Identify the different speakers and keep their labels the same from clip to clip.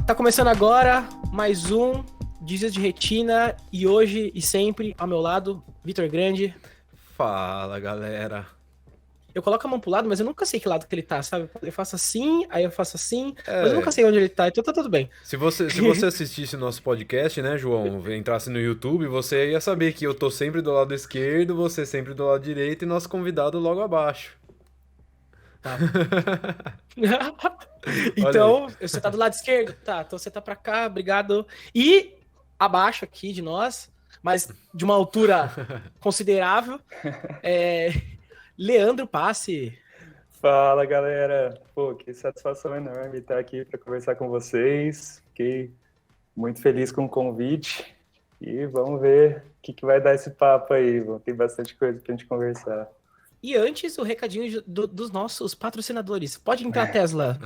Speaker 1: Tá começando agora mais um Dias de Retina e hoje e sempre ao meu lado, Vitor Grande.
Speaker 2: Fala, galera.
Speaker 1: Eu coloco a mão pro lado, mas eu nunca sei que lado que ele tá, sabe? Eu faço assim, aí eu faço assim, mas eu nunca sei onde ele tá, então tá tudo bem.
Speaker 2: Se você assistisse o nosso podcast, né, João, entrasse no YouTube, você ia saber que eu tô sempre do lado esquerdo, você sempre do lado direito e nosso convidado logo abaixo.
Speaker 1: Tá.
Speaker 2: Olha aí.
Speaker 1: Então, você tá do lado esquerdo? Tá, então você tá pra cá, obrigado. E abaixo aqui de nós, mas de uma altura considerável, é Leandro Passe.
Speaker 3: Fala, galera! Pô, que satisfação enorme estar aqui para conversar com vocês. Fiquei muito feliz com o convite e vamos ver o que vai dar esse papo aí. Tem bastante coisa para a gente conversar.
Speaker 1: E antes, o recadinho dos nossos patrocinadores. Pode entrar, Tesla.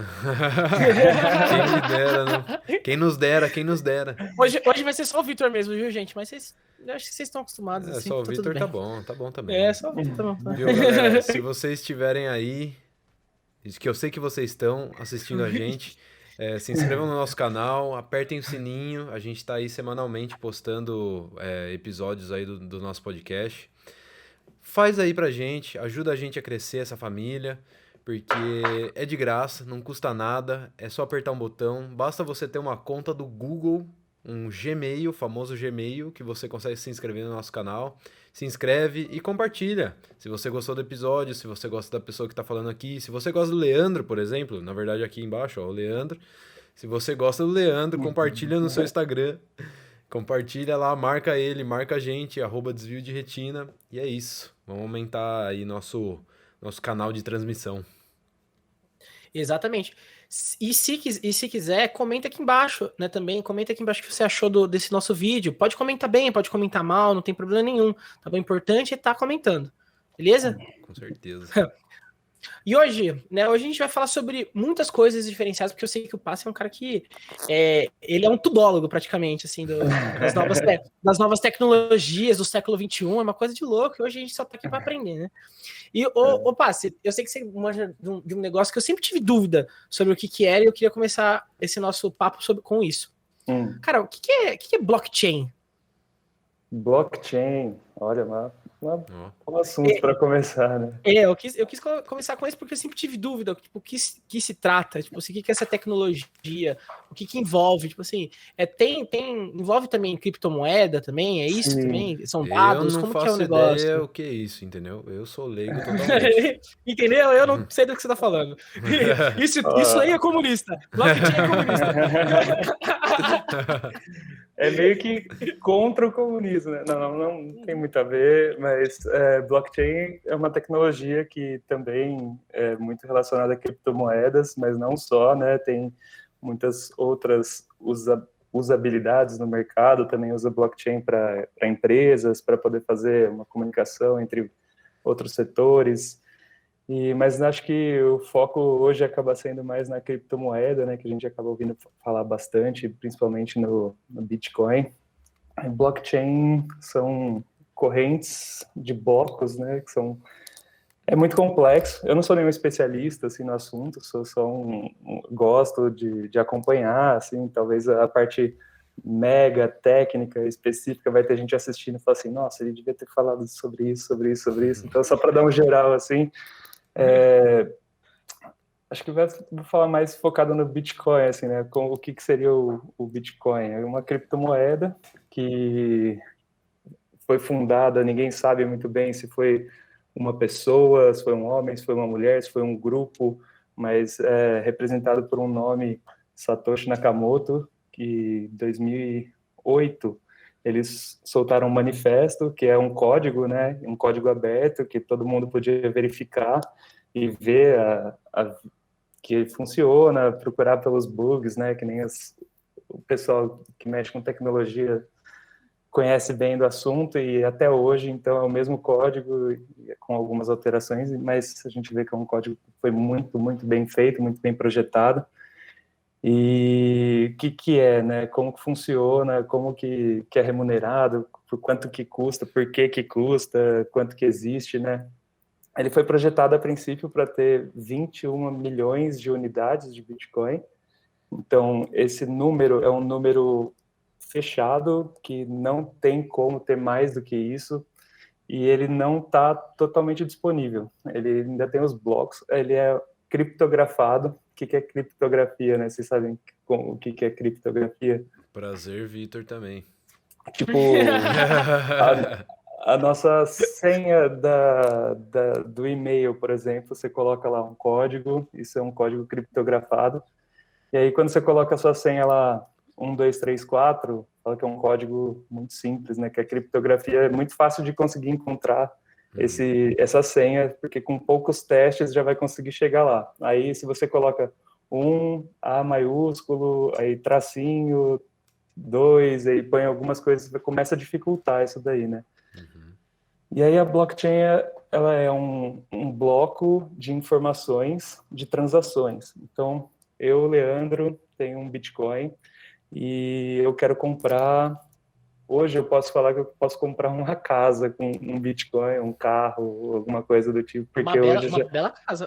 Speaker 2: Quem me dera, né? Quem nos dera.
Speaker 1: Hoje vai ser só o Vitor mesmo, viu, gente? Mas eu acho que vocês estão acostumados, assim,
Speaker 2: Só o
Speaker 1: tá tudo
Speaker 2: Vitor
Speaker 1: bem.
Speaker 2: tá bom também.
Speaker 1: É, só o Vitor tá bom.
Speaker 2: Viu, galera? Se vocês estiverem aí, que eu sei que vocês estão assistindo a gente, se inscrevam no nosso canal, apertem o sininho, a gente tá aí semanalmente postando episódios aí do nosso podcast. Faz aí pra gente, ajuda a gente a crescer essa família, porque é de graça, não custa nada, é só apertar um botão, basta você ter uma conta do Google, um Gmail, o famoso Gmail, que você consegue se inscrever no nosso canal. Se inscreve e compartilha. Se você gostou do episódio, se você gosta da pessoa que tá falando aqui, se você gosta do Leandro, por exemplo, na verdade aqui embaixo, ó, o Leandro. Se você gosta do Leandro, compartilha no seu Instagram. Compartilha lá, marca ele, marca a gente, @desvio de retina. E é isso. Vamos aumentar aí nosso canal de transmissão.
Speaker 1: Exatamente. E se quiser, comenta aqui embaixo, né, também. Comenta aqui embaixo o que você achou desse nosso vídeo. Pode comentar bem, pode comentar mal, não tem problema nenhum. Tá bom? O importante é estar comentando. Beleza?
Speaker 2: Com certeza.
Speaker 1: E hoje, né, hoje a gente vai falar sobre muitas coisas diferenciadas, porque eu sei que o Passi é um cara que ele é um tudólogo praticamente, assim, das novas tecnologias do século XXI, é uma coisa de louco, e hoje a gente só tá aqui para aprender, né? E, ô Passi, eu sei que você manja de um negócio que eu sempre tive dúvida sobre o que era, e eu queria começar esse nosso papo com isso. Cara, o que é blockchain?
Speaker 3: Blockchain, olha, um assunto para começar, né?
Speaker 1: Eu quis começar com isso porque eu sempre tive dúvida, tipo, o que se trata, tipo, assim, o que é essa tecnologia, o que envolve, tipo assim, envolve também criptomoeda também, é isso
Speaker 3: Sim.
Speaker 1: também? São dados?
Speaker 2: Eu não
Speaker 1: Como
Speaker 2: faço
Speaker 1: que é o negócio?
Speaker 2: ideia o que é isso, entendeu? Eu sou leigo totalmente.
Speaker 1: Entendeu? Eu não sei do que você tá falando. Isso aí é comunista. Blockchain é comunista.
Speaker 3: É meio que contra o comunismo, né? Não tem muito a ver, mas blockchain é uma tecnologia que também é muito relacionada a criptomoedas, mas não só, né? Tem muitas outras usabilidades no mercado, também usa blockchain para empresas, para poder fazer uma comunicação entre outros setores. Mas acho que o foco hoje acaba sendo mais na criptomoeda, né, que a gente acaba ouvindo falar bastante, principalmente no Bitcoin. A blockchain são correntes de blocos, né, que é muito complexo. Eu não sou nenhum especialista assim no assunto, sou só gosto de acompanhar, assim, talvez a parte mega técnica específica vai ter gente assistindo e falar assim, nossa, ele devia ter falado sobre isso. Então, só para dar um geral assim. Acho que vou falar mais focado no Bitcoin, assim, né? O que seria o Bitcoin? É uma criptomoeda que foi fundada, ninguém sabe muito bem se foi uma pessoa, se foi um homem, se foi uma mulher, se foi um grupo, mas é representado por um nome, Satoshi Nakamoto, que em 2008 eles soltaram um manifesto, que é um código, né? Um código aberto que todo mundo podia verificar e ver que funciona, procurar pelos bugs, né, que nem o pessoal que mexe com tecnologia conhece bem do assunto, e até hoje, então, é o mesmo código, com algumas alterações, mas a gente vê que é um código que foi muito, muito bem feito, muito bem projetado. E o que é, né, como que funciona, como que é remunerado, por quanto que custa, por que custa, quanto que existe, né? Ele foi projetado a princípio para ter 21 milhões de unidades de Bitcoin, Então, esse número é um número fechado, que não tem como ter mais do que isso, e ele não está totalmente disponível. Ele ainda tem os blocos, ele é criptografado. O que é criptografia, né? Vocês sabem o que é criptografia?
Speaker 2: Prazer, Vitor, também.
Speaker 3: Tipo, a nossa senha do e-mail, por exemplo, você coloca lá um código, isso é um código criptografado, e aí quando você coloca a sua senha lá, 1, 2, 3, 4, fala que é um código muito simples, né? Que a criptografia é muito fácil de conseguir encontrar essa senha, porque com poucos testes já vai conseguir chegar lá. Aí se você coloca A maiúsculo, aí tracinho, 2, aí põe algumas coisas, começa a dificultar isso daí, né? E aí a blockchain, ela é um bloco de informações, de transações. Então, eu, Leandro, tenho um Bitcoin e eu quero comprar... Hoje eu posso falar que eu posso comprar uma casa com um Bitcoin, um carro, alguma coisa do tipo, porque hoje já...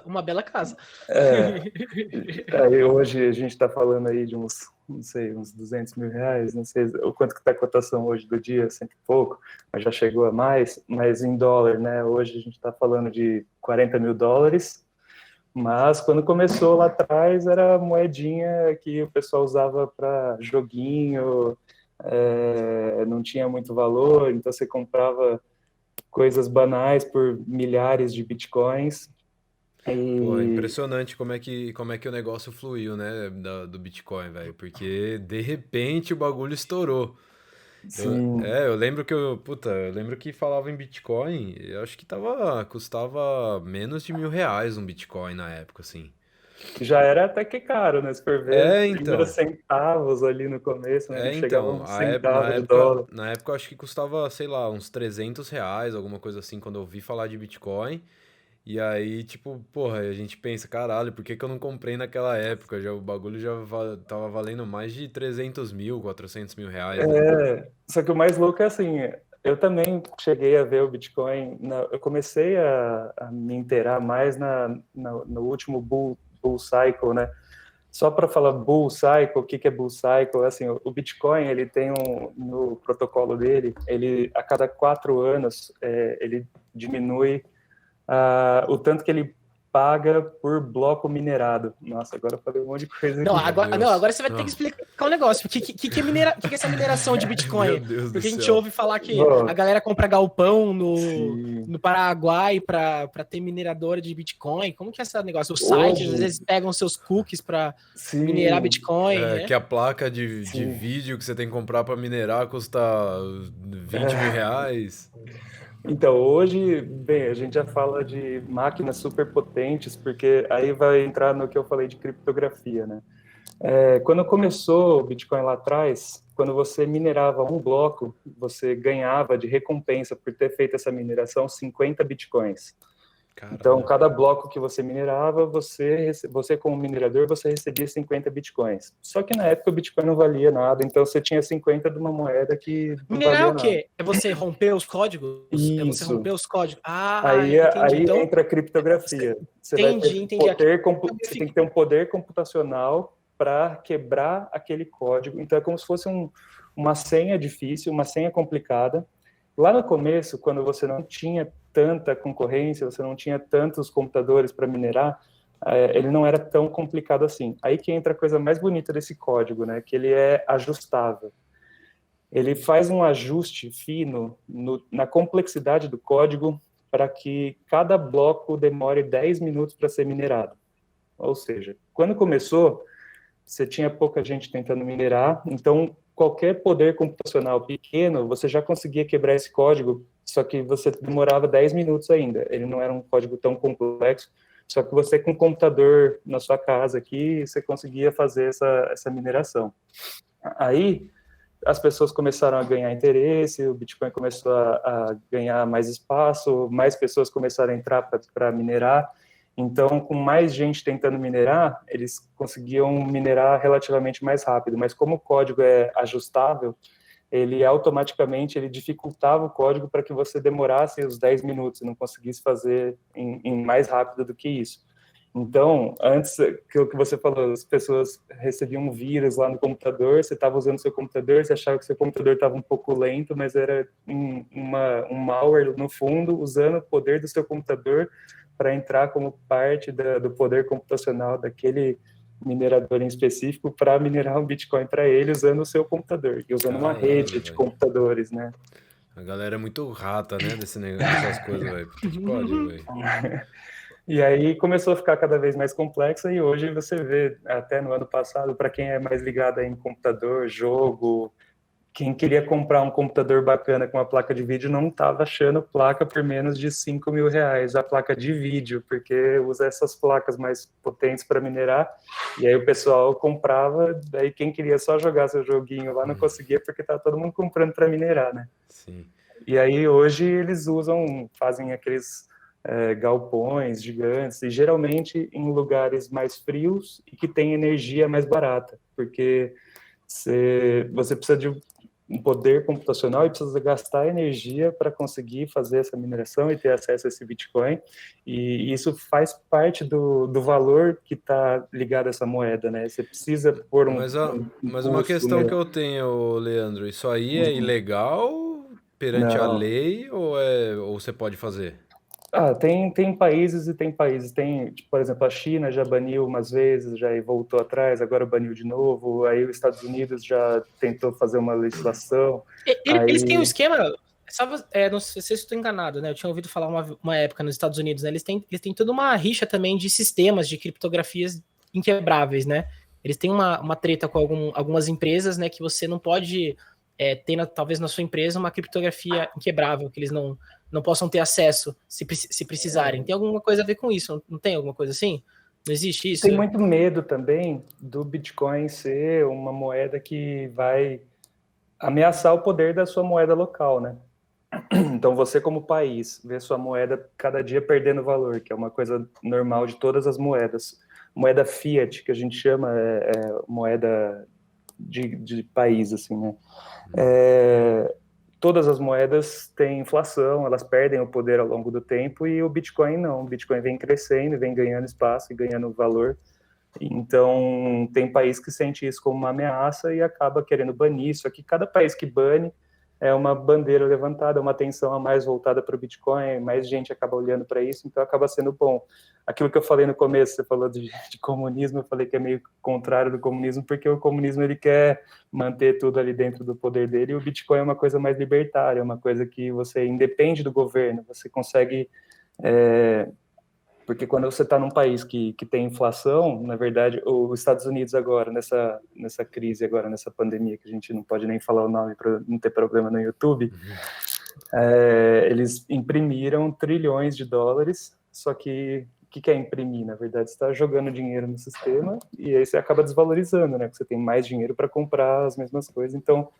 Speaker 1: Uma bela casa.
Speaker 3: Aí hoje a gente está falando aí de uns, não sei, uns 200 mil reais, não sei o quanto que está a cotação hoje do dia, sempre pouco, mas já chegou a mais, mas em dólar, né? Hoje a gente está falando de 40 mil dólares, mas quando começou lá atrás era moedinha que o pessoal usava para joguinho, não tinha muito valor, então você comprava coisas banais por milhares de bitcoins.
Speaker 2: Pô, é impressionante como é que o negócio fluiu, né, do Bitcoin, velho, porque de repente o bagulho estourou.
Speaker 3: Sim.
Speaker 2: Eu lembro eu lembro que falava em Bitcoin, eu acho que custava menos de R$ 1.000 um Bitcoin na época, assim.
Speaker 3: Já era até que caro, né? Se for ver, primeiros
Speaker 2: Então,
Speaker 3: centavos ali no começo, né? Não chegava a um centavo de dólar.
Speaker 2: na época eu acho que custava, sei lá, uns R$ 300, alguma coisa assim, quando eu ouvi falar de Bitcoin. E aí, tipo, porra, a gente pensa, caralho, por que que eu não comprei naquela época? O bagulho tava valendo mais de 300 mil, 400 mil reais, né?
Speaker 3: Só que o mais louco é assim, eu também cheguei a ver o Bitcoin, eu comecei a me inteirar mais no último bull cycle, né? Só para falar bull cycle, o que é bull cycle? Assim, o Bitcoin, ele tem no protocolo dele, ele a cada 4 anos, ele diminui o tanto que ele paga por bloco minerado. Nossa, agora eu falei um monte de coisa aqui.
Speaker 1: Agora você vai ter que explicar um negócio. O que é essa mineração de Bitcoin?
Speaker 2: Meu Deus
Speaker 1: Porque
Speaker 2: do
Speaker 1: a gente
Speaker 2: céu.
Speaker 1: ouve falar que a galera compra galpão no Paraguai para ter mineradora de Bitcoin. Como que é esse negócio? Os sites, às vezes, pegam seus cookies para minerar Bitcoin.
Speaker 2: Que a placa de vídeo que você tem que comprar para minerar custa 20 mil reais.
Speaker 3: Então, hoje, bem, a gente já fala de máquinas super potentes, porque aí vai entrar no que eu falei de criptografia, né? Quando começou o Bitcoin lá atrás, quando você minerava um bloco, você ganhava de recompensa por ter feito essa mineração 50 Bitcoins.
Speaker 2: Caralho.
Speaker 3: Então, cada bloco que você minerava, você como minerador, você recebia 50 bitcoins. Só que na época o Bitcoin não valia nada, então você tinha 50 de uma moeda que não
Speaker 1: Minerar
Speaker 3: valia
Speaker 1: é o quê?
Speaker 3: nada.
Speaker 1: É você romper os códigos?
Speaker 3: Isso.
Speaker 1: É você romper os códigos?
Speaker 3: Aí
Speaker 1: Então,
Speaker 3: entra a criptografia. Você vai ter você tem que ter um poder computacional para quebrar aquele código. Então, é como se fosse uma senha difícil, uma senha complicada. Lá no começo, quando você não tinha tanta concorrência, você não tinha tantos computadores para minerar, ele não era tão complicado assim. Aí que entra a coisa mais bonita desse código, né? Que ele é ajustável. Ele faz um ajuste fino na complexidade do código para que cada bloco demore 10 minutos para ser minerado. Ou seja, quando começou, você tinha pouca gente tentando minerar, então qualquer poder computacional pequeno, você já conseguia quebrar esse código, só que você demorava 10 minutos ainda. Ele não era um código tão complexo, só que você com um computador na sua casa aqui, você conseguia fazer essa mineração. Aí as pessoas começaram a ganhar interesse, o Bitcoin começou a ganhar mais espaço, mais pessoas começaram a entrar para minerar. Então, com mais gente tentando minerar, eles conseguiam minerar relativamente mais rápido. Mas como o código é ajustável, ele automaticamente dificultava o código para que você demorasse os 10 minutos e não conseguisse fazer em mais rápido do que isso. Então, antes, aquilo que você falou, as pessoas recebiam um vírus lá no computador, você estava usando seu computador, você achava que seu computador estava um pouco lento, mas era um malware no fundo, usando o poder do seu computador para entrar como parte do poder computacional daquele minerador em específico para minerar um Bitcoin para ele usando o seu computador e usando uma rede de
Speaker 2: velho.
Speaker 3: computadores, né?
Speaker 2: A galera é muito rata, né, dessas coisas, velho. Puta que pariu, velho.
Speaker 3: E aí começou a ficar cada vez mais complexa e hoje você vê, até no ano passado, para quem é mais ligado em computador, jogo, quem queria comprar um computador bacana com uma placa de vídeo não estava achando placa por menos de R$ 5.000, a placa de vídeo, porque usa essas placas mais potentes para minerar, e aí o pessoal comprava, daí quem queria só jogar seu joguinho lá não conseguia, porque tá todo mundo comprando para minerar, né?
Speaker 2: Sim.
Speaker 3: E aí hoje eles fazem aqueles galpões gigantes, e geralmente em lugares mais frios e que tem energia mais barata, porque você precisa de um poder computacional e precisa gastar energia para conseguir fazer essa mineração e ter acesso a esse Bitcoin, e isso faz parte do valor que está ligado a essa moeda, né? Você precisa pôr um
Speaker 2: Mas uma
Speaker 3: custo,
Speaker 2: questão
Speaker 3: né?
Speaker 2: que eu tenho, Leandro, isso aí é ilegal perante a
Speaker 3: Não.
Speaker 2: lei ou você pode fazer?
Speaker 3: Tem países e tem países. Tem, tipo, por exemplo, a China já baniu umas vezes, já voltou atrás, agora baniu de novo. Aí os Estados Unidos já tentou fazer uma legislação.
Speaker 1: Eles têm um
Speaker 3: Aí,
Speaker 1: esquema. Não sei se estou enganado, né? Eu tinha ouvido falar uma época nos Estados Unidos, né? Eles têm toda uma rixa também de sistemas de criptografias inquebráveis, né? Eles têm uma treta com algumas empresas, né? Que você não pode ter, talvez, na sua empresa uma criptografia inquebrável, que eles não possam ter acesso se precisarem. Tem alguma coisa a ver com isso? Não tem alguma coisa assim? Não existe isso?
Speaker 3: tem muito medo também do Bitcoin ser uma moeda que vai ameaçar o poder da sua moeda local, né? Então, você como país vê sua moeda cada dia perdendo valor, que é uma coisa normal de todas as moedas. Moeda fiat, que a gente chama, moeda de país, assim, né? Todas as moedas têm inflação, elas perdem o poder ao longo do tempo, e o Bitcoin não. O Bitcoin vem crescendo, vem ganhando espaço e ganhando valor. Então, tem país que sente isso como uma ameaça e acaba querendo banir. Só que cada país que bane é uma bandeira levantada, uma atenção a mais voltada para o Bitcoin, mais gente acaba olhando para isso, então acaba sendo bom. Aquilo que eu falei no começo, você falou de comunismo, eu falei que é meio contrário do comunismo, porque o comunismo ele quer manter tudo ali dentro do poder dele, e o Bitcoin é uma coisa mais libertária, uma coisa que você independe do governo, você consegue... Porque quando você está num país que tem inflação, na verdade, os Estados Unidos agora, nessa crise agora, nessa pandemia, que a gente não pode nem falar o nome para não ter problema no YouTube, eles imprimiram trilhões de dólares, só que o que é imprimir? Na verdade, você está jogando dinheiro no sistema e aí você acaba desvalorizando, né? Porque você tem mais dinheiro para comprar as mesmas coisas. Então,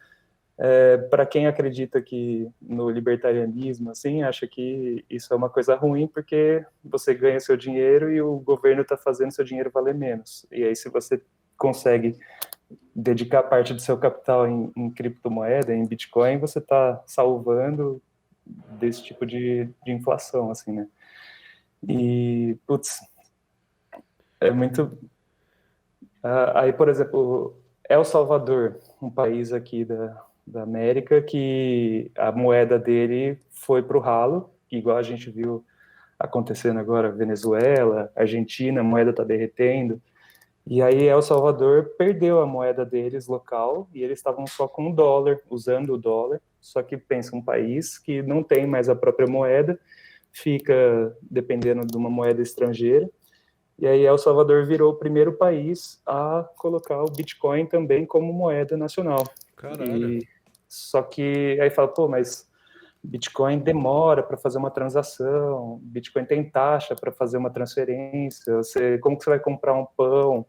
Speaker 3: para quem acredita que no libertarianismo, assim, acha que isso é uma coisa ruim porque você ganha seu dinheiro e o governo está fazendo seu dinheiro valer menos. E aí, se você consegue dedicar parte do seu capital em criptomoeda, em Bitcoin, você está salvando desse tipo de inflação, assim, né? E, putz, é muito... aí, por exemplo, El Salvador, um país aqui da América, que a moeda dele foi para o ralo, igual a gente viu acontecendo agora, Venezuela, Argentina, a moeda está derretendo, e aí El Salvador perdeu a moeda deles local, e eles estavam só com o dólar, usando o dólar, só que pensa, um país que não tem mais a própria moeda, fica dependendo de uma moeda estrangeira, e aí El Salvador virou o primeiro país a colocar o Bitcoin também como moeda nacional.
Speaker 2: Caralho.
Speaker 3: Só que aí fala, pô, mas Bitcoin demora para fazer uma transação, Bitcoin tem taxa para fazer uma transferência, como que você vai comprar um pão?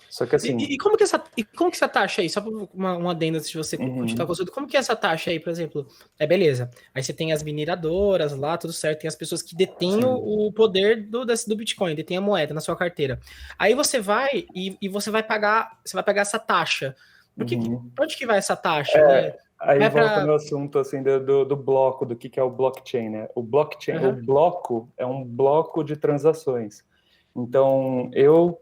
Speaker 3: Só que assim...
Speaker 1: E como que essa taxa aí, só uma adenda antes de você continuar com o assunto, como que é essa taxa aí, por exemplo? Beleza, aí você tem as mineradoras lá, tudo certo, tem as pessoas que detêm o poder do Bitcoin, detêm a moeda na sua carteira. Aí você vai e você vai pagar essa taxa. Pra onde que vai essa taxa, né?
Speaker 3: Aí volta no assunto assim, do bloco, do que é o blockchain, né? O blockchain, o bloco é um bloco de transações. Então, eu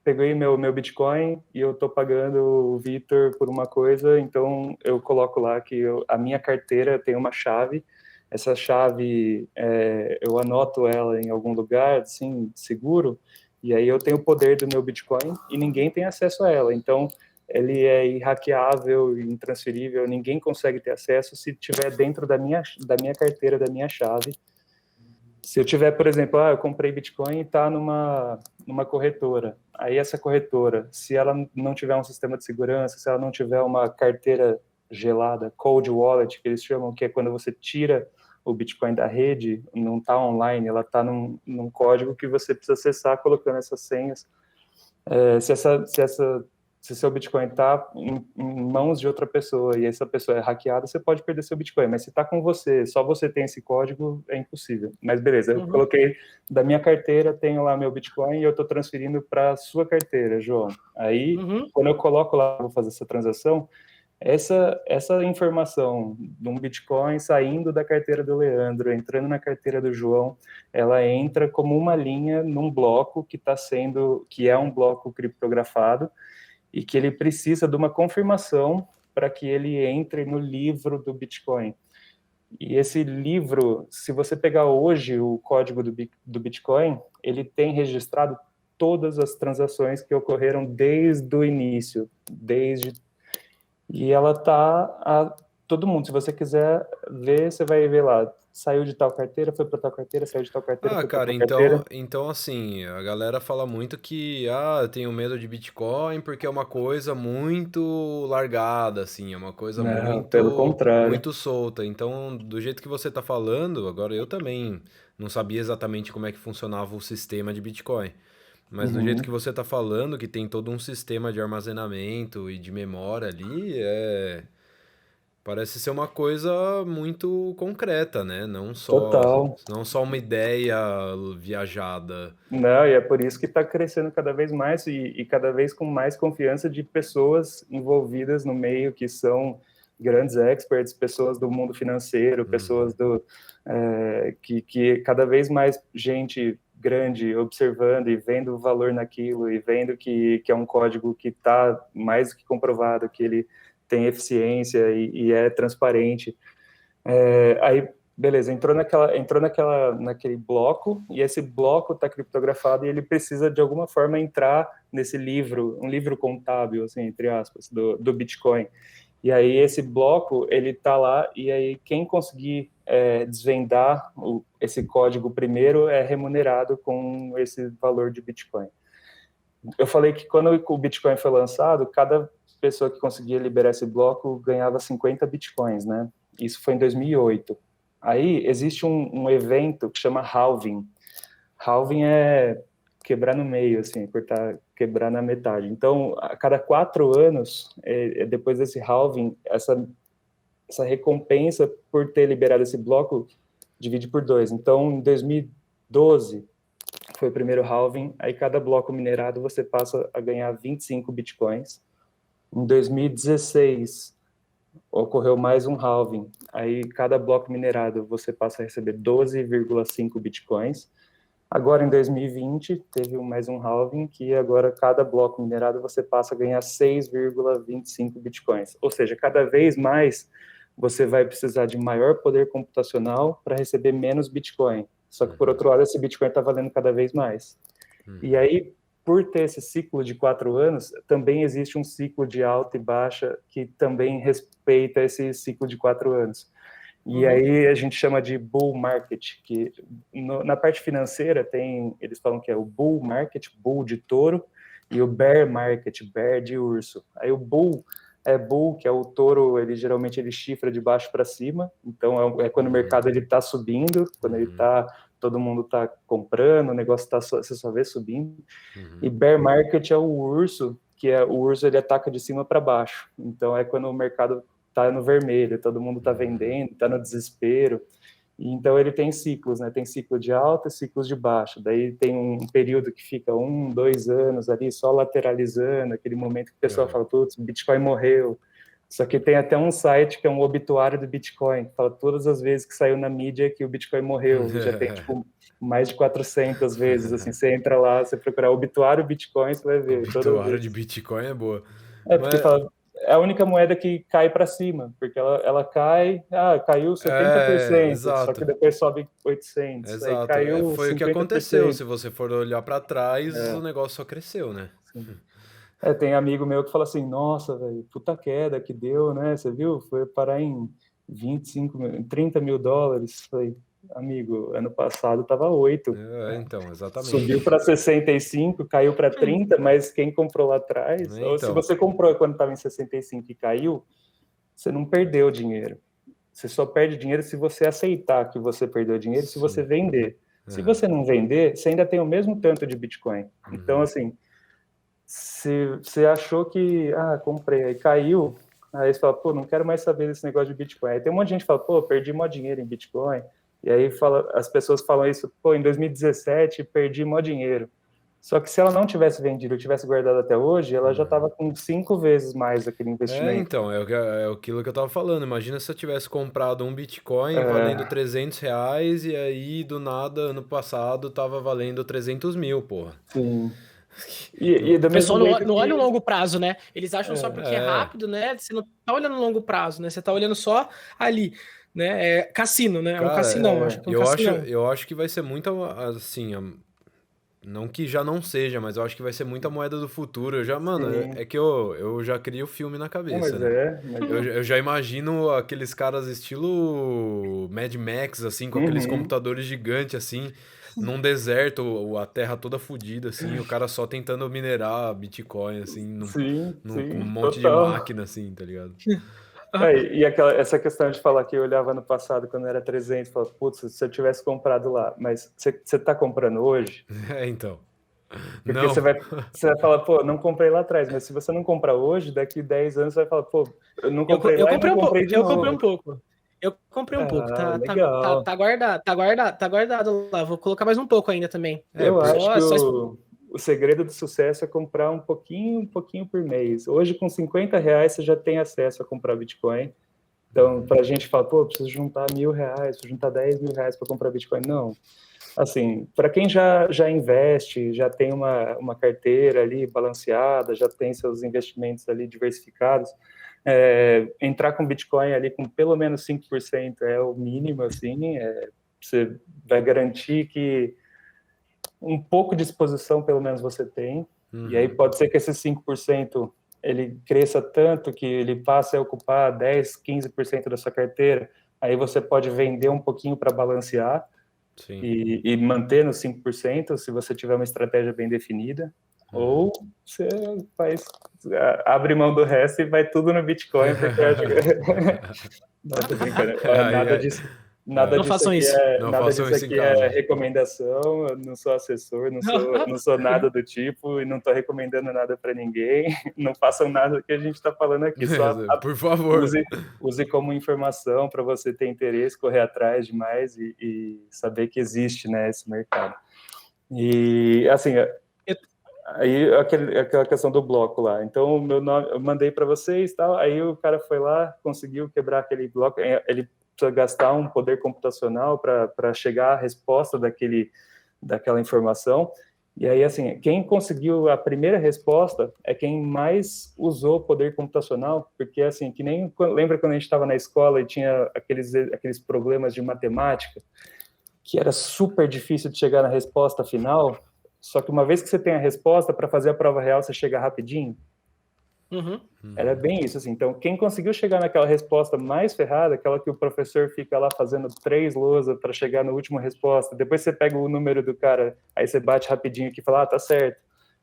Speaker 3: peguei meu Bitcoin e eu estou pagando o Vitor por uma coisa, então eu coloco lá que a minha carteira tem uma chave, essa chave eu anoto ela em algum lugar, assim, seguro, e aí eu tenho o poder do meu Bitcoin e ninguém tem acesso a ela. Então, ele é irhackeável, intransferível, ninguém consegue ter acesso se estiver dentro da minha carteira, da minha chave. Se eu tiver, por exemplo, eu comprei Bitcoin e está numa corretora. Aí essa corretora, se ela não tiver um sistema de segurança, se ela não tiver uma carteira gelada, cold wallet, que eles chamam, que é quando você tira o Bitcoin da rede, não está online, ela está num código que você precisa acessar colocando essas senhas. Se seu Bitcoin está em mãos de outra pessoa e essa pessoa é hackeada, você pode perder seu Bitcoin. Mas se está com você, só você tem esse código, é impossível. Mas beleza, eu coloquei da minha carteira, tenho lá meu Bitcoin e eu estou transferindo para a sua carteira, João. Aí, quando eu coloco lá, vou fazer essa transação, essa informação de um Bitcoin saindo da carteira do Leandro, entrando na carteira do João, ela entra como uma linha num bloco que é um bloco criptografado e que ele precisa de uma confirmação para que ele entre no livro do Bitcoin. E esse livro, se você pegar hoje o código do Bitcoin, ele tem registrado todas as transações que ocorreram desde o início, e ela tá todo mundo, se você quiser ver, você vai ver lá, saiu de tal carteira, foi para tal carteira, saiu de tal carteira, foi para
Speaker 2: Cara,
Speaker 3: tal carteira.
Speaker 2: então assim, a galera fala muito que, eu tenho medo de Bitcoin porque é uma coisa muito largada, assim, é uma coisa
Speaker 3: Não, pelo contrário.
Speaker 2: muito solta. Então, do jeito que você tá falando, agora eu também não sabia exatamente como é que funcionava o sistema de Bitcoin. Mas do jeito que você tá falando, que tem todo um sistema de armazenamento e de memória ali, parece ser uma coisa muito concreta, né?
Speaker 3: Total.
Speaker 2: Não só uma ideia viajada.
Speaker 3: Não, e é por isso que está crescendo cada vez mais e cada vez com mais confiança de pessoas envolvidas no meio que são grandes experts, pessoas do mundo financeiro, pessoas que cada vez mais gente grande observando e vendo o valor naquilo e vendo que é um código que está mais do que comprovado, que ele tem eficiência e é transparente. Aí, beleza, naquele bloco, e esse bloco está criptografado e ele precisa, de alguma forma, entrar nesse livro, um livro contábil, assim, entre aspas, do Bitcoin. E aí, esse bloco, ele está lá, e aí, quem conseguir desvendar esse código primeiro é remunerado com esse valor de Bitcoin. Eu falei que quando o Bitcoin foi lançado, cada pessoa que conseguia liberar esse bloco ganhava 50 Bitcoins, né? Isso foi em 2008. Aí existe um evento que chama halving. Halving é quebrar no meio, assim, quebrar na metade. Então, a cada 4 anos, depois desse halving, essa recompensa por ter liberado esse bloco divide por 2. Então, em 2012, foi o primeiro halving, aí cada bloco minerado você passa a ganhar 25 bitcoins. Em 2016, ocorreu mais um halving, aí cada bloco minerado você passa a receber 12,5 bitcoins. Agora, em 2020, teve mais um halving, que agora cada bloco minerado você passa a ganhar 6,25 bitcoins. Ou seja, cada vez mais você vai precisar de maior poder computacional para receber menos bitcoin. Só que, por outro lado, esse bitcoin está valendo cada vez mais. E aí, por ter esse ciclo de 4 anos, também existe um ciclo de alta e baixa que também respeita esse ciclo de 4 anos. E aí a gente chama de bull market, que na parte financeira eles falam que é o bull market, bull de touro, e o bear market, bear de urso. Aí o bull, que é o touro, geralmente ele chifra de baixo para cima, então é quando o mercado ele está subindo, quando todo mundo está comprando, o negócio você só vê subindo. E bear market é o urso, o urso ele ataca de cima para baixo. Então é quando o mercado está no vermelho, todo mundo está vendendo, está no desespero. E então ele tem ciclos, né? Tem ciclo de alta e ciclos de baixa. Daí tem um período que fica 2 anos ali só lateralizando, aquele momento que o pessoal fala, putz, o Bitcoin morreu. Só que tem até um site que é um obituário do Bitcoin, que fala todas as vezes que saiu na mídia que o Bitcoin morreu. E já tem, tipo, mais de 400 vezes, assim, você entra lá, você procurar obituário Bitcoin, você vai ver. Toda
Speaker 2: Obituário
Speaker 3: vez.
Speaker 2: de Bitcoin é boa.
Speaker 3: Porque fala, é a única moeda que cai para cima, porque ela cai, caiu 70%, só que
Speaker 2: exato.
Speaker 3: depois sobe 800, aí
Speaker 2: Exato.
Speaker 3: caiu
Speaker 2: Foi o que aconteceu.
Speaker 3: 50%.
Speaker 2: Se você for olhar pra trás, o negócio só cresceu, né?
Speaker 3: Sim. Tem amigo meu que fala assim, nossa, velho, puta queda que deu, né? Você viu? Foi parar em 30 mil dólares. Falei, amigo, ano passado tava 8.
Speaker 2: Então, exatamente.
Speaker 3: Subiu para 65, caiu para 30, mas quem comprou lá atrás, ou se
Speaker 2: Então,
Speaker 3: você comprou quando estava em 65 e caiu, você não perdeu dinheiro. Você só perde dinheiro se você aceitar que você perdeu dinheiro, se você
Speaker 2: sim.
Speaker 3: vender. Se você não vender, você ainda tem o mesmo tanto de Bitcoin. Então, assim, se você achou que, comprei, aí caiu, aí você fala, pô, não quero mais saber desse negócio de Bitcoin. Aí tem um monte de gente que fala, pô, perdi mó dinheiro em Bitcoin. E aí as pessoas falam isso, pô, em 2017 perdi mó dinheiro. Só que se ela não tivesse vendido, tivesse guardado até hoje, ela já estava com 5 vezes mais aquele investimento.
Speaker 2: Então, é aquilo que eu tava falando. Imagina se eu tivesse comprado um Bitcoin valendo R$ 300 e aí, do nada, ano passado, tava valendo 300 mil, porra.
Speaker 3: Sim. E do
Speaker 1: O
Speaker 3: mesmo
Speaker 1: pessoal
Speaker 3: jeito
Speaker 1: não olha o
Speaker 3: que...
Speaker 1: longo prazo, né? Eles acham só porque é rápido, né? Você não tá olhando o longo prazo, né? Você tá olhando só ali, né? É cassino, né? É um
Speaker 2: Cara,
Speaker 1: cassinão, acho que é um cassinão.
Speaker 2: eu acho que vai ser muito, assim, não que já não seja, mas eu acho que vai ser muita moeda do futuro. Mano,
Speaker 3: Sim.
Speaker 2: é que eu já crio o filme na
Speaker 3: Não,
Speaker 2: cabeça,
Speaker 3: mas
Speaker 2: né?
Speaker 3: mas
Speaker 2: Eu já imagino aqueles caras estilo Mad Max, assim, com aqueles
Speaker 3: Uhum.
Speaker 2: computadores gigantes, assim, num deserto, a terra toda fodida, assim, o cara só tentando minerar Bitcoin, assim,
Speaker 3: Sim,
Speaker 2: com um
Speaker 3: sim,
Speaker 2: monte de
Speaker 3: total.
Speaker 2: máquina, assim, tá ligado?
Speaker 3: E essa questão de falar que eu olhava no passado quando era 300, falava, putz, se eu tivesse comprado lá, mas você tá comprando hoje?
Speaker 2: Então.
Speaker 3: Porque
Speaker 2: Não.
Speaker 3: você vai falar, pô, não comprei lá atrás, mas se você não comprar hoje, daqui 10 anos você vai falar, pô, eu não comprei
Speaker 1: Eu
Speaker 3: lá e não
Speaker 1: comprei um pouco.
Speaker 3: comprei de
Speaker 1: Eu comprei um
Speaker 3: novo.
Speaker 1: pouco. Eu comprei um pouco.
Speaker 3: Legal.
Speaker 1: Tá guardado. Tá guardado lá. Vou colocar mais um pouco ainda também.
Speaker 3: Eu acho que
Speaker 1: Só
Speaker 3: o segredo do sucesso é comprar um pouquinho por mês. Hoje, com R$ 50, você já tem acesso a comprar Bitcoin. Então, para a gente falar, pô, preciso juntar R$ 1.000, preciso juntar R$ 10.000 para comprar Bitcoin. Não. Assim, para quem já investe, já tem uma carteira ali balanceada, já tem seus investimentos ali diversificados, entrar com Bitcoin ali com pelo menos 5% é o mínimo, assim, você vai garantir que um pouco de exposição pelo menos você tem, e aí pode ser que esses 5% ele cresça tanto que ele passe a ocupar 10, 15% da sua carteira, aí você pode vender um pouquinho para balancear,
Speaker 2: Sim.
Speaker 3: e manter nos 5% se você tiver uma estratégia bem definida, ou você abre mão do resto e vai tudo no Bitcoin, porque eu acho que... Não, tô brincando.
Speaker 2: Ai, ai.
Speaker 1: não façam isso.
Speaker 2: Não
Speaker 3: Nada
Speaker 2: façam
Speaker 3: disso
Speaker 2: isso em
Speaker 3: aqui é
Speaker 2: casa.
Speaker 3: recomendação, eu não sou assessor, não sou nada do tipo, e não estou recomendando nada para ninguém, não façam nada que a gente está falando aqui, só
Speaker 2: Por favor.
Speaker 3: use como informação para você ter interesse, correr atrás de mais e saber que existe, né, esse mercado. E, assim, aí aquela questão do bloco lá. Então, o meu nome, eu mandei para vocês, tal, aí o cara foi lá, conseguiu quebrar aquele bloco, ele precisa gastar um poder computacional para chegar à resposta daquela informação. E aí, assim, quem conseguiu a primeira resposta é quem mais usou poder computacional, porque, assim, que nem lembra quando a gente estava na escola e tinha aqueles problemas de matemática, que era super difícil de chegar na resposta final, só que uma vez que você tem a resposta, para fazer a prova real, você chega rapidinho.
Speaker 1: Uhum.
Speaker 3: Era bem isso, assim. Então, quem conseguiu chegar naquela resposta mais ferrada, aquela que o professor fica lá fazendo 3 lousas para chegar na última resposta, depois você pega o número do cara, aí você bate rapidinho aqui e fala, tá certo.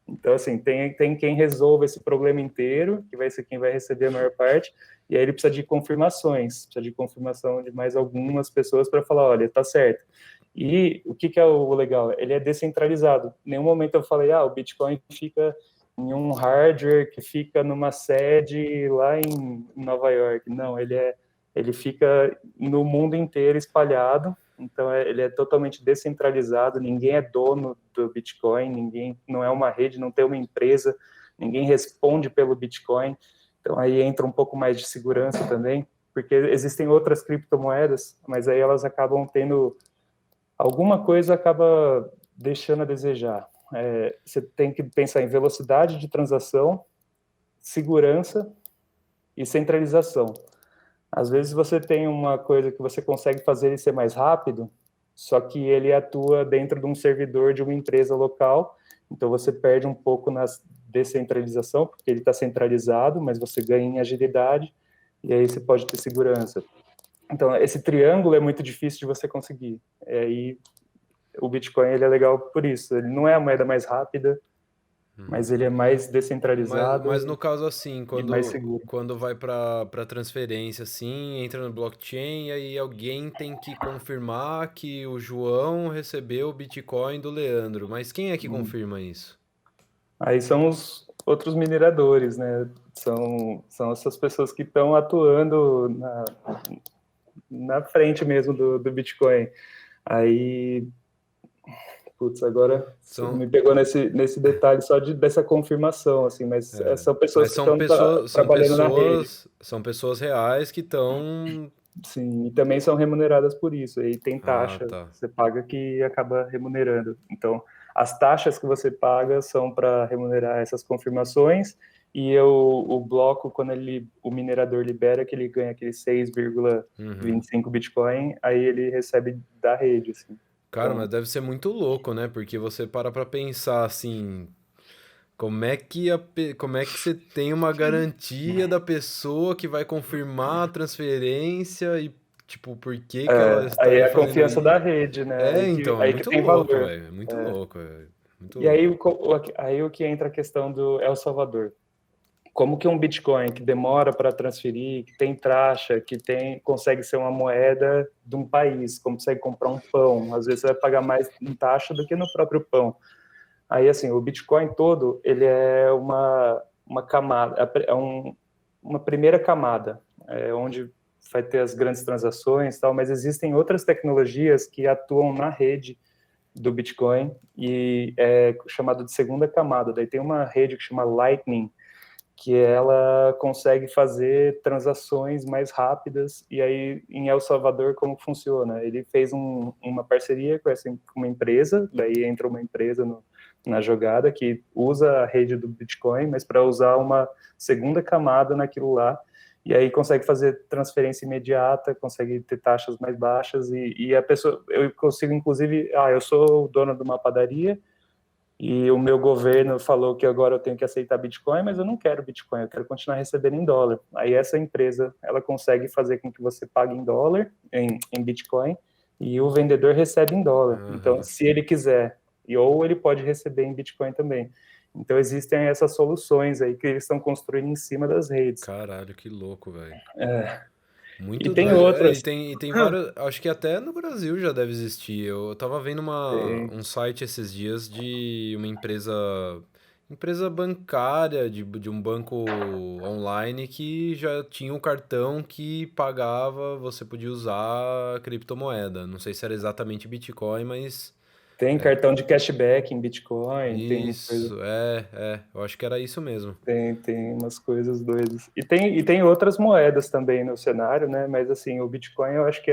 Speaker 3: Então, assim, tem quem resolva esse problema inteiro, que vai ser quem vai receber a maior parte, e aí ele precisa de confirmações, precisa de confirmação de mais algumas pessoas para falar, olha, tá certo. E o que é o legal? Ele é descentralizado. Em nenhum momento eu falei, o Bitcoin fica em um hardware que fica numa sede lá em Nova York. Não, ele fica no mundo inteiro espalhado, então ele é totalmente descentralizado, ninguém é dono do Bitcoin, ninguém, não é uma rede, não tem uma empresa, ninguém responde pelo Bitcoin. Então aí entra um pouco mais de segurança também, porque existem outras criptomoedas, mas aí elas acabam tendo alguma coisa acaba deixando a desejar. Você tem que pensar em velocidade de transação, segurança e centralização. Às vezes você tem uma coisa que você consegue fazer ele ser mais rápido, só que ele atua dentro de um servidor de uma empresa local, então você perde um pouco na descentralização, porque ele está centralizado, mas você ganha em agilidade, e aí você pode ter segurança. Então, esse triângulo é muito difícil de você conseguir. E aí, o Bitcoin ele é legal por isso. Ele não é a moeda mais rápida, mas ele é mais descentralizado
Speaker 2: Mas no caso assim,
Speaker 3: e mais seguro.
Speaker 2: quando vai para transferência assim, entra no blockchain e aí alguém tem que confirmar que o João recebeu o Bitcoin do Leandro. Mas quem é que confirma isso?
Speaker 3: Aí são os outros mineradores, né? São essas pessoas que estão atuando na frente mesmo do Bitcoin. Aí, putz, agora você
Speaker 2: São,
Speaker 3: me pegou nesse detalhe só dessa confirmação, assim, mas são pessoas
Speaker 2: mas
Speaker 3: que
Speaker 2: são
Speaker 3: estão
Speaker 2: pessoas,
Speaker 3: trabalhando na rede.
Speaker 2: são pessoas reais que estão.
Speaker 3: Sim, e também são remuneradas por isso. Aí tem
Speaker 2: Ah,
Speaker 3: taxa
Speaker 2: tá.
Speaker 3: que você paga que acaba remunerando. Então, as taxas que você paga são para remunerar essas confirmações e o bloco, quando o minerador libera que ele ganha aquele 6,25 Bitcoin, aí ele recebe da rede, assim.
Speaker 2: Cara, mas
Speaker 3: Então,
Speaker 2: deve ser muito louco, né? Porque você para pra pensar assim, como é que você tem uma garantia da pessoa que vai confirmar a transferência e, tipo, por que que ela
Speaker 3: aí é
Speaker 2: estaria
Speaker 3: a
Speaker 2: fazendo
Speaker 3: confiança da
Speaker 2: isso?
Speaker 3: rede, né?
Speaker 2: É, então, é
Speaker 3: Aí que
Speaker 2: muito
Speaker 3: tem
Speaker 2: louco,
Speaker 3: valor.
Speaker 2: velho. É muito louco, velho. Muito
Speaker 3: E aí,
Speaker 2: louco.
Speaker 3: aí o que entra a questão do El Salvador. Como que um Bitcoin que demora para transferir, que tem taxa, consegue ser uma moeda de um país, consegue comprar um pão, às vezes você vai pagar mais em taxa do que no próprio pão. Aí, assim, o Bitcoin todo, ele é uma camada, uma primeira camada, onde vai ter as grandes transações e tal, mas existem outras tecnologias que atuam na rede do Bitcoin e é chamado de segunda camada. Daí tem uma rede que chama Lightning, que ela consegue fazer transações mais rápidas. E aí, em El Salvador, como funciona? Ele fez uma parceria com uma empresa, daí entra uma empresa na jogada que usa a rede do Bitcoin, mas para usar uma segunda camada naquilo lá, e aí consegue fazer transferência imediata, consegue ter taxas mais baixas, e a pessoa, eu consigo, inclusive, eu sou o dono de uma padaria, e o meu governo falou que agora eu tenho que aceitar Bitcoin, mas eu não quero Bitcoin, eu quero continuar recebendo em dólar. Aí essa empresa, ela consegue fazer com que você pague em dólar, em Bitcoin, e o vendedor recebe em dólar. Então,
Speaker 2: Aham.
Speaker 3: se ele quiser, ou ele pode receber em Bitcoin também. Então, existem essas soluções aí que eles estão construindo em cima das redes.
Speaker 2: Caralho, que louco, velho.
Speaker 3: E
Speaker 2: Muito
Speaker 3: tem
Speaker 2: doido.
Speaker 3: outras.
Speaker 2: E tem vários. Acho que até no Brasil já deve existir. Eu tava vendo
Speaker 3: Tem.
Speaker 2: um site esses dias de uma empresa bancária, de um banco online que já tinha um cartão que pagava, você podia usar criptomoeda. Não sei se era exatamente Bitcoin, mas.
Speaker 3: Tem cartão de cashback em Bitcoin, tem coisa.
Speaker 2: Isso, eu acho que era isso mesmo.
Speaker 3: Tem umas coisas doidas. E tem outras moedas também no cenário, né? Mas assim, o Bitcoin eu acho que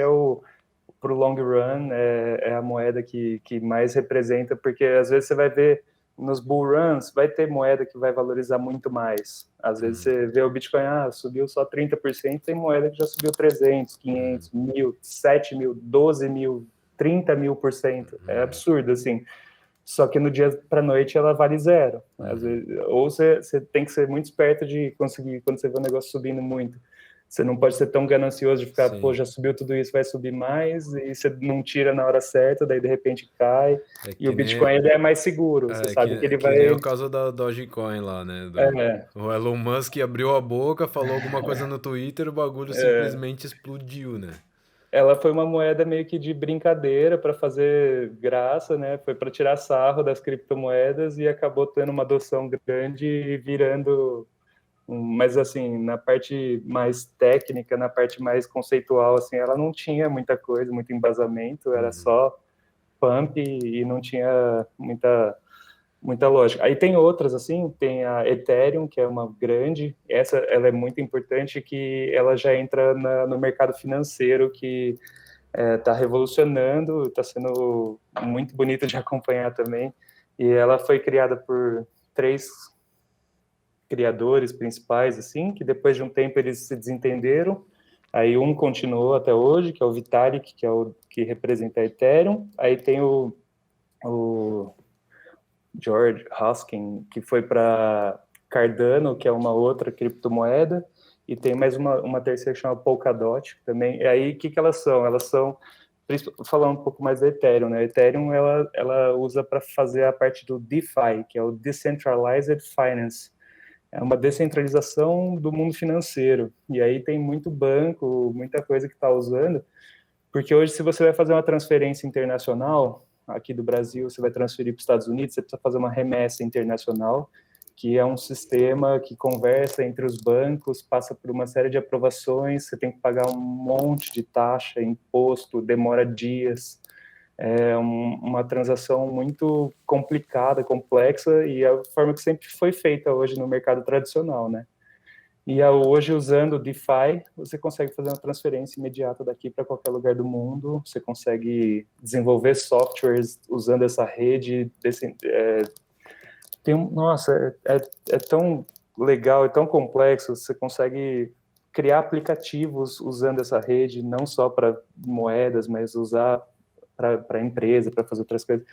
Speaker 3: pro long run, é a moeda que mais representa, porque às vezes você vai ver nos bull runs, vai ter moeda que vai valorizar muito mais. Às vezes você vê o Bitcoin, subiu só 30%, tem moeda que já subiu 300, 500, 1.000, 7.000, 12.000, 30.000%. É absurdo, assim. Só que no dia para noite ela vale zero. Às vezes, ou você tem que ser muito esperto de conseguir, quando você vê o negócio subindo muito. Você não pode ser tão ganancioso de ficar, pô,
Speaker 2: Sim.
Speaker 3: já subiu tudo isso, vai subir mais, e você não tira na hora certa, daí de repente cai.
Speaker 2: É
Speaker 3: E o
Speaker 2: que nem,
Speaker 3: Bitcoin ele é mais seguro, você
Speaker 2: É
Speaker 3: sabe que ele
Speaker 2: que nem
Speaker 3: vai.
Speaker 2: o caso da Dogecoin lá, né?
Speaker 3: É,
Speaker 2: O Elon Musk abriu a boca, falou alguma coisa no Twitter, o bagulho simplesmente explodiu, né?
Speaker 3: ela foi uma moeda meio que de brincadeira para fazer graça, né? Foi para tirar sarro das criptomoedas e acabou tendo uma adoção grande e virando. Mas assim, na parte mais técnica, na parte mais conceitual, assim, ela não tinha muita coisa, muito embasamento, era só pump e não tinha Muita lógica. Aí tem outras, assim, tem a Ethereum, que é uma grande, ela é muito importante, que ela já entra no mercado financeiro, que está revolucionando, está sendo muito bonito de acompanhar também, e ela foi criada por 3 criadores principais, assim, que depois de um tempo eles se desentenderam, aí um continuou até hoje, que é o Vitalik, que é o que representa a Ethereum, aí tem o George Hoskin, que foi para Cardano, que é uma outra criptomoeda, e tem mais uma terceira que chama Polkadot também. E aí, o que elas são? Elas são, falando um pouco mais da Ethereum, né? A Ethereum, ela usa para fazer a parte do DeFi, que é o Decentralized Finance. É uma descentralização do mundo financeiro. E aí tem muito banco, muita coisa que está usando, porque hoje, se você vai fazer uma transferência internacional, aqui do Brasil, você vai transferir para os Estados Unidos, você precisa fazer uma remessa internacional, que é um sistema que conversa entre os bancos, passa por uma série de aprovações, você tem que pagar um monte de taxa, imposto, demora dias. É uma transação muito complicada, complexa, e é a forma que sempre foi feita hoje no mercado tradicional, né? E hoje, usando o DeFi, você consegue fazer uma transferência imediata daqui para qualquer lugar do mundo, você consegue desenvolver softwares usando essa rede. Nossa, é tão legal, é tão complexo, você consegue criar aplicativos usando essa rede, não só para moedas, mas usar para empresa, para fazer outras coisas.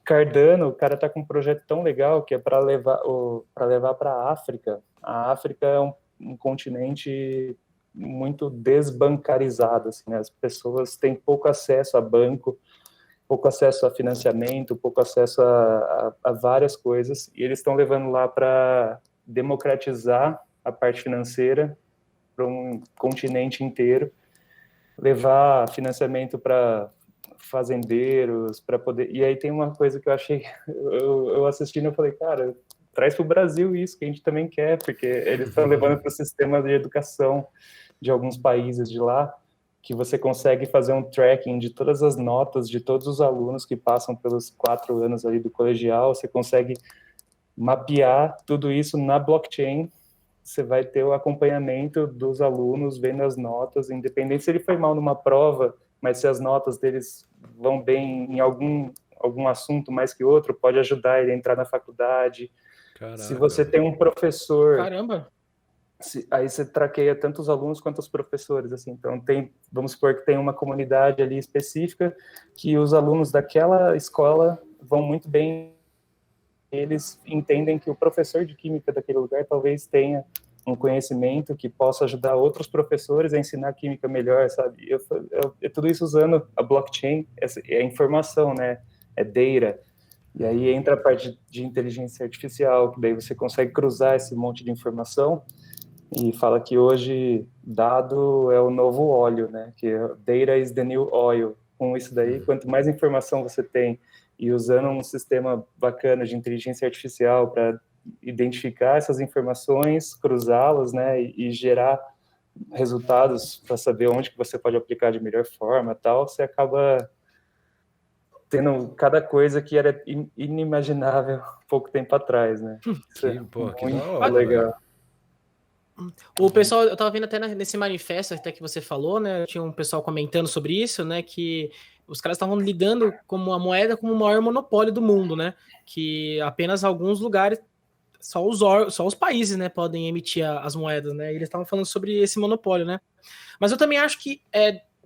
Speaker 3: Cardano, o cara está com um projeto tão legal que é para levar para a África. A África é um continente muito desbancarizado, assim, né? As pessoas têm pouco acesso a banco, pouco acesso a financiamento, pouco acesso a várias coisas, e eles estão levando lá para democratizar a parte financeira para um continente inteiro, levar financiamento para fazendeiros, para poder... E aí tem uma coisa que eu achei, eu assistindo, eu falei, cara, traz para o Brasil isso, que a gente também quer, porque eles estão levando para o sistema de educação de alguns países de lá, que você consegue fazer um tracking de todas as notas de todos os alunos que passam pelos 4 anos ali do colegial, você consegue mapear tudo isso na blockchain, você vai ter o acompanhamento dos alunos, vendo as notas, independente se ele foi mal numa prova, mas se as notas deles vão bem em algum assunto mais que outro, pode ajudar ele a entrar na faculdade. Caraca. Se você tem um professor...
Speaker 1: Caramba!
Speaker 3: Aí você traqueia tanto os alunos quanto os professores, assim. Então, vamos supor que tem uma comunidade ali específica que os alunos daquela escola vão muito bem, eles entendem que o professor de química daquele lugar talvez tenha um conhecimento que possa ajudar outros professores a ensinar química melhor, sabe? Tudo isso usando a blockchain, é informação, né? É data. E aí entra a parte de inteligência artificial, que daí você consegue cruzar esse monte de informação e fala que hoje dado é o novo óleo, né? Que data is the new oil. Com isso daí, quanto mais informação você tem e usando um sistema bacana de inteligência artificial para identificar essas informações, cruzá-las, né, e gerar resultados para saber onde que você pode aplicar de melhor forma, tal, você acaba tendo cada coisa que era inimaginável pouco tempo atrás, né?
Speaker 2: Que
Speaker 3: muito legal.
Speaker 1: O pessoal, eu tava vendo até nesse manifesto até que você falou, né? Tinha um pessoal comentando sobre isso, né? Que os caras estavam lidando como a moeda como o maior monopólio do mundo, né? Que apenas alguns lugares, só os países, né, podem emitir as moedas, né? E eles estavam falando sobre esse monopólio, né? Mas eu também acho que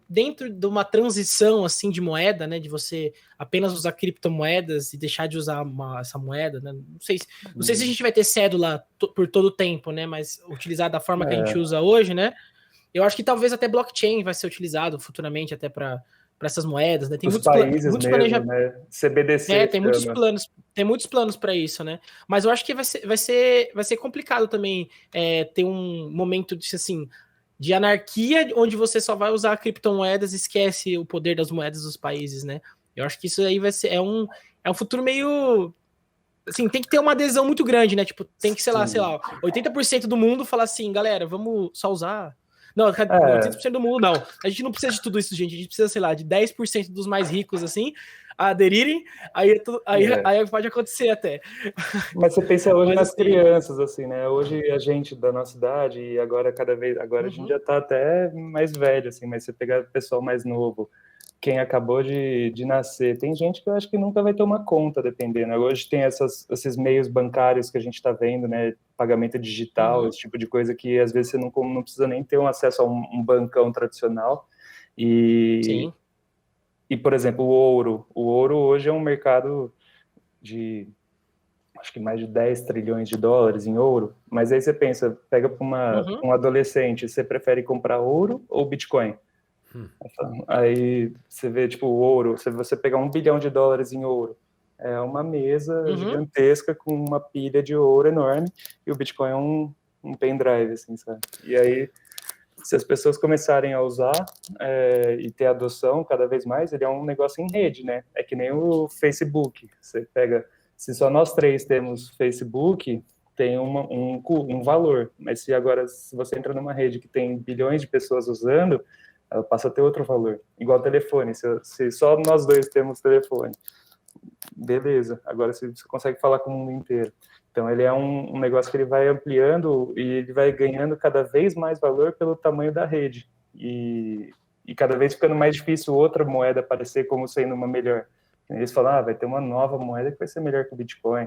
Speaker 1: dentro de uma transição assim de moeda, né, de você apenas usar criptomoedas e deixar de usar essa moeda, né? Não sei se a gente vai ter cédula por todo o tempo, né, mas utilizar da forma que a gente usa hoje, né? Eu acho que talvez até blockchain vai ser utilizado futuramente até para essas moedas, né? Tem
Speaker 3: muitos planejamentos, né? CBDC.
Speaker 1: Tem muitos planos para isso, né? Mas eu acho que vai ser complicado também ter um momento de anarquia, onde você só vai usar criptomoedas e esquece o poder das moedas dos países, né? Eu acho que isso aí é um futuro meio... Assim, tem que ter uma adesão muito grande, né? Tipo, tem que, sei lá, 80% do mundo falar assim, galera, vamos só usar... Não, 80% do mundo não. A gente não precisa de tudo isso, gente. A gente precisa, sei lá, de 10% dos mais ricos, assim. a aderirem, aí
Speaker 3: É.
Speaker 1: aí pode acontecer até.
Speaker 3: Mas você pensa hoje
Speaker 1: Mas
Speaker 3: nas
Speaker 1: assim,
Speaker 3: crianças, assim, né? Hoje a gente da nossa idade, e agora agora a gente
Speaker 1: uhum,
Speaker 3: já tá até mais velho, assim, mas você pegar o pessoal mais novo, quem acabou de nascer, tem gente que eu acho que nunca vai ter uma conta, dependendo. Hoje tem esses meios bancários que a gente está vendo, né? Pagamento digital,
Speaker 1: uhum,
Speaker 3: esse tipo de coisa que às vezes você não precisa nem ter um acesso a um bancão tradicional. E,
Speaker 1: sim.
Speaker 3: e, por exemplo, o ouro. O ouro hoje é um mercado de acho que mais de 10 trilhões de dólares em ouro, mas aí você pensa, pega para
Speaker 1: Uhum,
Speaker 3: um adolescente, você prefere comprar ouro ou Bitcoin?
Speaker 2: Hum.
Speaker 3: Aí você vê, tipo, o ouro, se você pegar US$ 1 bilhão em ouro, é uma mesa
Speaker 1: uhum,
Speaker 3: gigantesca com uma pilha de ouro enorme, e o Bitcoin é um pendrive, assim, sabe? E aí, se as pessoas começarem a usar e ter adoção cada vez mais, ele é um negócio em rede, né? É que nem o Facebook. Você pega, se só nós três temos Facebook, tem um valor. Mas se você entra numa rede que tem bilhões de pessoas usando, ela passa a ter outro valor. Igual telefone. Se só nós dois temos telefone, beleza. Agora você consegue falar com o mundo inteiro. Então ele é um negócio que ele vai ampliando e ele vai ganhando cada vez mais valor pelo tamanho da rede. E cada vez ficando mais difícil outra moeda aparecer como sendo uma melhor. Eles falam, vai ter uma nova moeda que vai ser melhor que o Bitcoin.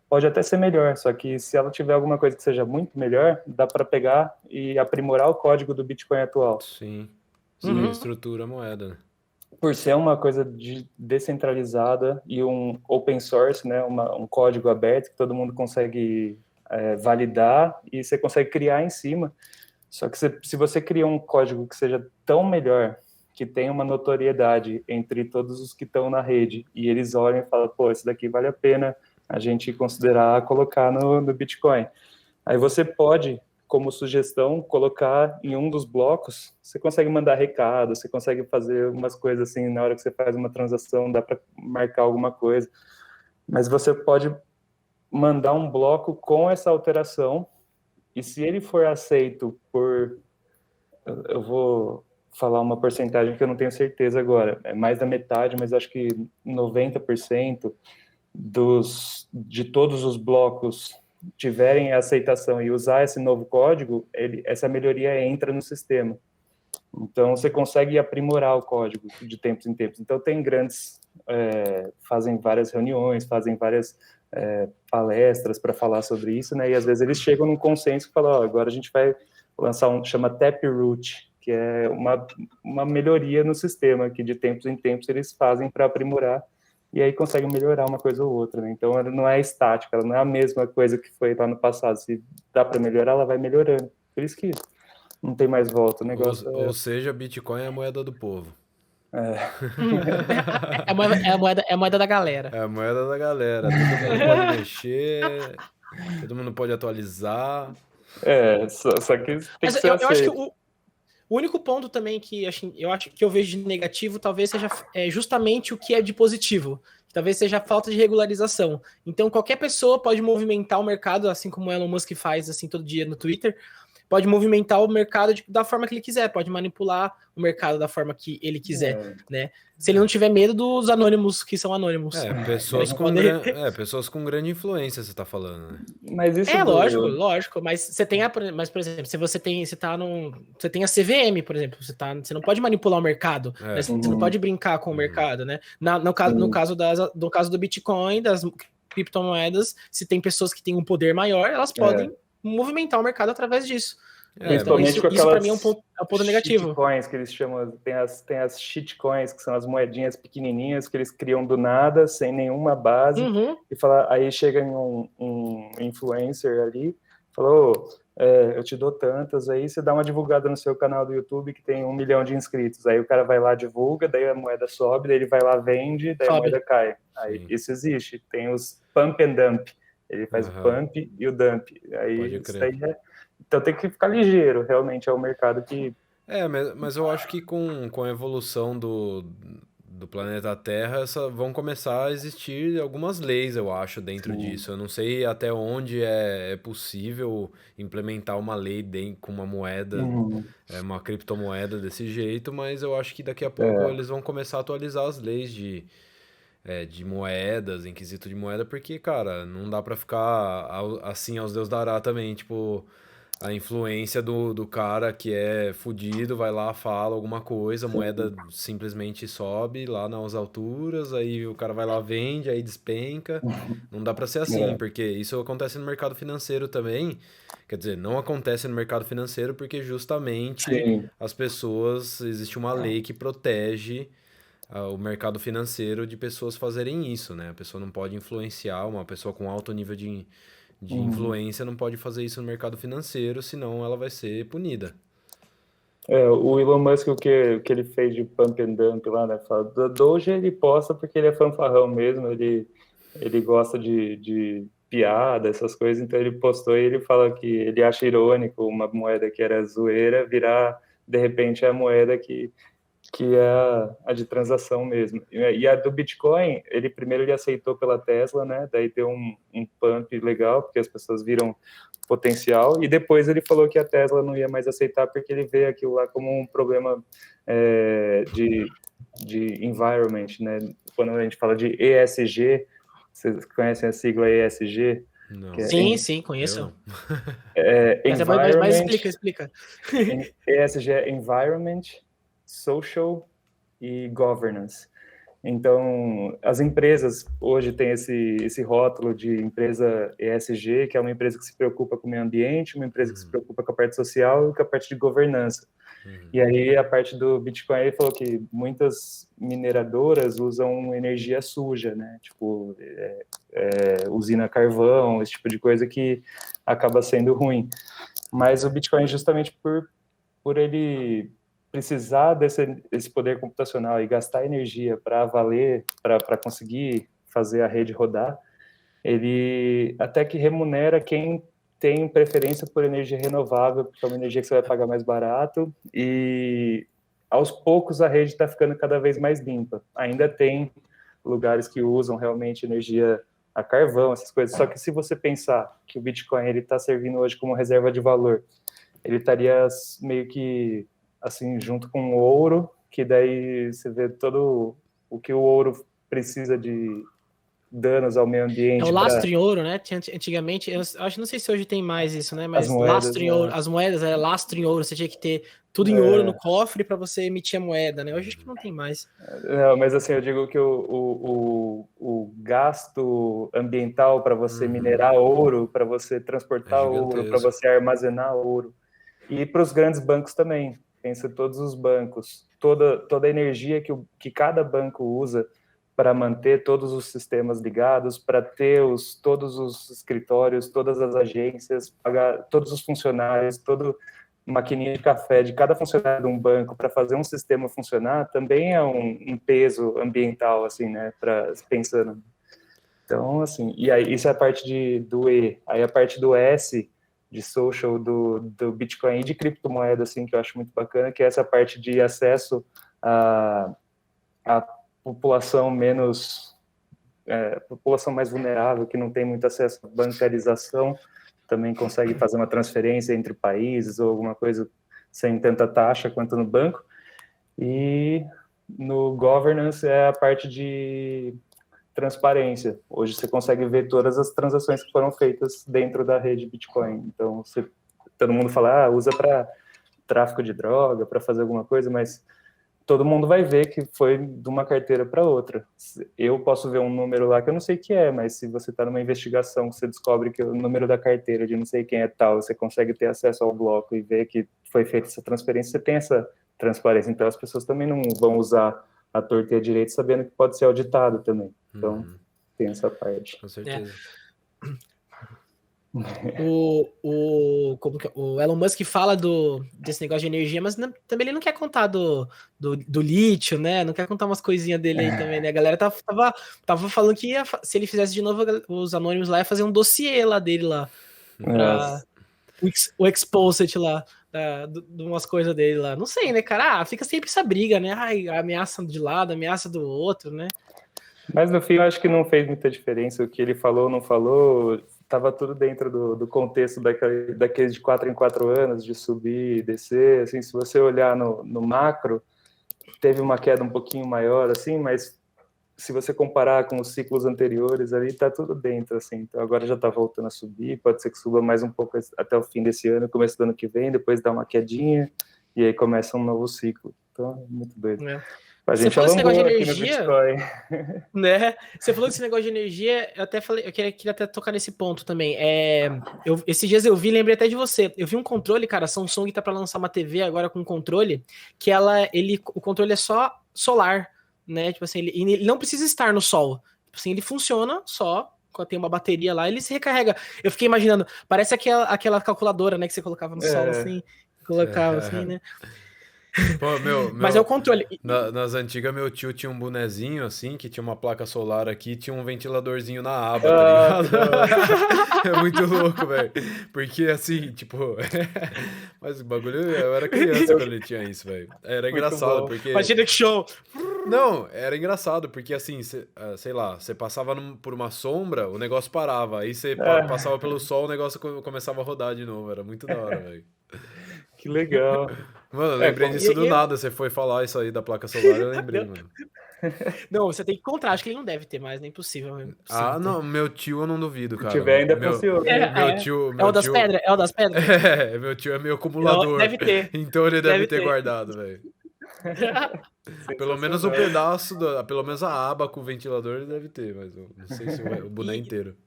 Speaker 3: Pode até ser melhor, só que se ela tiver alguma coisa que seja muito melhor, dá para pegar e aprimorar o código do Bitcoin atual.
Speaker 2: Sim. Você
Speaker 1: uhum,
Speaker 2: reestrutura a moeda, né?
Speaker 3: Por ser uma coisa descentralizada e um open source, né, um código aberto que todo mundo consegue validar e você consegue criar em cima. Só que se você cria um código que seja tão melhor, que tenha uma notoriedade entre todos os que estão na rede, e eles olham e falam, pô, esse daqui vale a pena a gente considerar colocar no Bitcoin. Aí você pode, como sugestão, colocar em um dos blocos, você consegue mandar recado, você consegue fazer umas coisas assim, na hora que você faz uma transação, dá para marcar alguma coisa. Mas você pode mandar um bloco com essa alteração, e se ele for aceito eu vou falar uma porcentagem que eu não tenho certeza agora, é mais da metade, mas acho que 90% de todos os blocos tiverem aceitação e usar esse novo código, essa melhoria entra no sistema. Então, você consegue aprimorar o código de tempos em tempos. Então, tem fazem várias reuniões, fazem várias palestras para falar sobre isso, né? E às vezes eles chegam num consenso e falam, agora a gente vai lançar chama Taproot, que é uma melhoria no sistema, que de tempos em tempos eles fazem para aprimorar e aí conseguem melhorar uma coisa ou outra, né? Então, ela não é estática, ela não é a mesma coisa que foi lá no passado. Se dá para melhorar, ela vai melhorando. Por isso que não tem mais volta. O negócio
Speaker 2: Ou seja, Bitcoin é a moeda do povo.
Speaker 1: é a moeda da galera.
Speaker 2: É a moeda da galera. Todo mundo pode mexer, todo mundo pode atualizar.
Speaker 3: só que tem que
Speaker 1: Mas
Speaker 3: ser
Speaker 1: eu acho que
Speaker 3: aceito.
Speaker 1: o único ponto também que assim, eu acho que eu vejo de negativo talvez seja justamente o que é de positivo. Talvez seja a falta de regularização. Então, qualquer pessoa pode movimentar o mercado, assim como o Elon Musk faz assim todo dia no Twitter, pode movimentar o mercado da forma que ele quiser, pode manipular o mercado da forma que ele quiser, né? Se ele não tiver medo dos anônimos que são anônimos. Eles podem...
Speaker 2: Pessoas com grande influência, você tá falando, né?
Speaker 3: Mas isso
Speaker 1: Lógico, mas você tem mas por exemplo, se você tá você tem a CVM, por exemplo, você não pode manipular o mercado, né? Você não pode brincar com o mercado, né? No caso do Bitcoin, das criptomoedas, se tem pessoas que têm um poder maior, elas podem movimentar o mercado através disso. Então,
Speaker 3: Principalmente com
Speaker 1: isso para mim é
Speaker 3: aquelas
Speaker 1: um ponto negativo.
Speaker 3: shitcoins que eles chamam, tem as shitcoins, que são as moedinhas pequenininhas que eles criam do nada, sem nenhuma base,
Speaker 1: Uhum.
Speaker 3: e aí chega um influencer ali, falou, eu te dou tantas, aí você dá uma divulgada no seu canal do YouTube que tem 1 milhão de inscritos, aí o cara vai lá, divulga, daí a moeda sobe, daí ele vai lá, vende, daí a moeda cai. Aí isso existe, tem os pump and dump, ele faz o pump e o dump, aí isso daí então tem que ficar ligeiro, realmente é o mercado que...
Speaker 2: mas eu acho que com a evolução do planeta Terra, vão começar a existir algumas leis, eu acho, dentro disso. Eu não sei até onde é possível implementar uma lei com uma moeda, uma criptomoeda desse jeito, mas eu acho que daqui a pouco eles vão começar a atualizar as leis de moedas, em quesito de moeda, porque, cara, não dá pra ficar assim aos Deus dará também, tipo, a influência do cara que é fudido, vai lá, fala alguma coisa, a moeda simplesmente sobe lá nas alturas, aí o cara vai lá, vende, aí despenca. Não dá pra ser assim, porque isso acontece no mercado financeiro também. Quer dizer, não acontece no mercado financeiro porque justamente
Speaker 3: Sim.
Speaker 2: as pessoas, existe uma lei que protege o mercado financeiro de pessoas fazerem isso, né? A pessoa não pode influenciar, uma pessoa com alto nível de influência não pode fazer isso no mercado financeiro, senão ela vai ser punida.
Speaker 3: O Elon Musk, o que ele fez de pump and dump lá, né? Fala, do Doge ele posta porque ele é fanfarrão mesmo, ele gosta de piada, essas coisas, então ele postou e ele fala que ele acha irônico uma moeda que era zoeira virar, de repente, a moeda que é a de transação mesmo. E a do Bitcoin, ele primeiro aceitou pela Tesla, né? Daí deu um pump legal, porque as pessoas viram potencial, e depois ele falou que a Tesla não ia mais aceitar porque ele vê aquilo lá como um problema de environment, né? Quando a gente fala de ESG, vocês conhecem a sigla ESG?
Speaker 2: Não.
Speaker 1: Sim, conheço.
Speaker 3: Environment,
Speaker 1: explica.
Speaker 3: ESG é Environment, Social e Governance. Então, as empresas hoje têm esse rótulo de empresa ESG, que é uma empresa que se preocupa com o meio ambiente, uma empresa que se preocupa com a parte social e com a parte de governança. E aí, a parte do Bitcoin, ele falou que muitas mineradoras usam energia suja, né? Tipo, usina a carvão, esse tipo de coisa que acaba sendo ruim. Mas o Bitcoin, justamente por ele precisar desse poder computacional e gastar energia para valer, para conseguir fazer a rede rodar, ele até que remunera quem tem preferência por energia renovável, porque é uma energia que você vai pagar mais barato, e aos poucos a rede está ficando cada vez mais limpa. Ainda tem lugares que usam realmente energia a carvão, essas coisas, só que se você pensar que o Bitcoin ele está servindo hoje como reserva de valor, ele estaria meio que assim, junto com o ouro, que daí você vê todo o que o ouro precisa de danos ao meio ambiente.
Speaker 1: É o lastro em ouro, né? Antigamente, eu acho, não sei se hoje tem mais isso, né? Mas
Speaker 3: as moedas,
Speaker 1: lastro em ouro, as moedas é lastro em ouro, você tinha que ter tudo em ouro no cofre para você emitir a moeda, né? Hoje acho que não tem mais.
Speaker 3: Não, mas assim, eu digo que o gasto ambiental para você minerar ouro, para você transportar ouro, para você armazenar ouro, e para os grandes bancos também. Pensa todos os bancos, toda a energia que cada banco usa para manter todos os sistemas ligados, para ter todos os escritórios, todas as agências, pagar todos os funcionários, toda maquininha de café de cada funcionário de um banco para fazer um sistema funcionar, também é um peso ambiental, assim, né, pensando. Então, assim, e aí isso é a parte do E. Aí a parte do S, de social, do Bitcoin e de criptomoeda, assim, que eu acho muito bacana, que é essa parte de acesso à população população mais vulnerável, que não tem muito acesso à bancarização, também consegue fazer uma transferência entre países ou alguma coisa sem tanta taxa quanto no banco. E no governance é a parte de transparência. Hoje você consegue ver todas as transações que foram feitas dentro da rede Bitcoin. Então, todo mundo fala, usa para tráfico de droga, para fazer alguma coisa, mas todo mundo vai ver que foi de uma carteira para outra. Eu posso ver um número lá que eu não sei o que é, mas se você está numa investigação, você descobre que o número da carteira de não sei quem é tal, você consegue ter acesso ao bloco e ver que foi feita essa transferência, você tem essa transparência. Então, as pessoas também não vão usar a torta e a direita sabendo que pode ser auditado também. Então, tem essa parte.
Speaker 2: Com certeza.
Speaker 1: O Elon Musk fala desse negócio de energia, mas também ele não quer contar do lítio, né? Não quer contar umas coisinhas dele aí também, né? A galera tava falando que se ele fizesse de novo, os anônimos lá ia fazer um dossiê lá dele lá. Pra o Exposit lá. de umas coisas dele lá. Não sei, né, cara? Fica sempre essa briga, né? Ai, ameaça de lado, ameaça do outro, né?
Speaker 3: Mas no fim eu acho que não fez muita diferença o que ele falou ou não falou, estava tudo dentro do contexto daqueles de 4 em 4 anos, de subir e descer, assim, se você olhar no macro, teve uma queda um pouquinho maior, assim, mas se você comparar com os ciclos anteriores ali, tá tudo dentro, assim, então agora já tá voltando a subir, pode ser que suba mais um pouco até o fim desse ano, começo do ano que vem, depois dá uma quedinha, e aí começa um novo ciclo, então é muito doido.
Speaker 1: É.
Speaker 3: A
Speaker 1: Você
Speaker 3: gente
Speaker 1: falou esse negócio de
Speaker 3: aqui no
Speaker 1: energia,
Speaker 3: Bitcoin.
Speaker 1: né? Você falou desse negócio de energia, eu até falei, eu queria até tocar nesse ponto também. Esses dias eu vi, lembrei até de você. Eu vi um controle, cara, a Samsung tá para lançar uma TV agora com um controle que o controle é só solar, né? Tipo assim, ele não precisa estar no sol. Tipo assim, ele funciona só quando tem uma bateria lá, ele se recarrega. Eu fiquei imaginando, parece aquela calculadora, né, que você colocava no sol assim, colocava assim, né?
Speaker 2: Pô,
Speaker 1: Mas é o controle.
Speaker 2: nas antigas, meu tio tinha um bonezinho assim, que tinha uma placa solar aqui, tinha um ventiladorzinho na aba, tá ligado? É muito louco, velho. Porque assim, tipo. Mas o bagulho, eu era criança quando ele tinha isso, velho. Era engraçado, porque.
Speaker 1: Imagina que show!
Speaker 2: Não, era engraçado, porque assim, sei lá, você passava por uma sombra, o negócio parava. Aí você passava pelo sol, o negócio começava a rodar de novo. Era muito da hora, velho.
Speaker 3: Que legal.
Speaker 2: Mano, eu lembrei disso do nada. Você foi falar isso aí da placa solar, eu lembrei, mano.
Speaker 1: Não, você tem que encontrar. Acho que ele não deve ter mais, nem possível.
Speaker 2: Não, meu tio eu não duvido, cara.
Speaker 3: Se tiver, ainda funciona.
Speaker 2: Meu tio.
Speaker 1: É o das pedras? É o das pedras?
Speaker 2: Meu tio é meio acumulador.
Speaker 1: Deve ter.
Speaker 2: Então ele deve ter guardado, velho. Pelo menos um pedaço, pelo menos a aba com o ventilador ele deve ter, mas eu não sei se o boneco inteiro.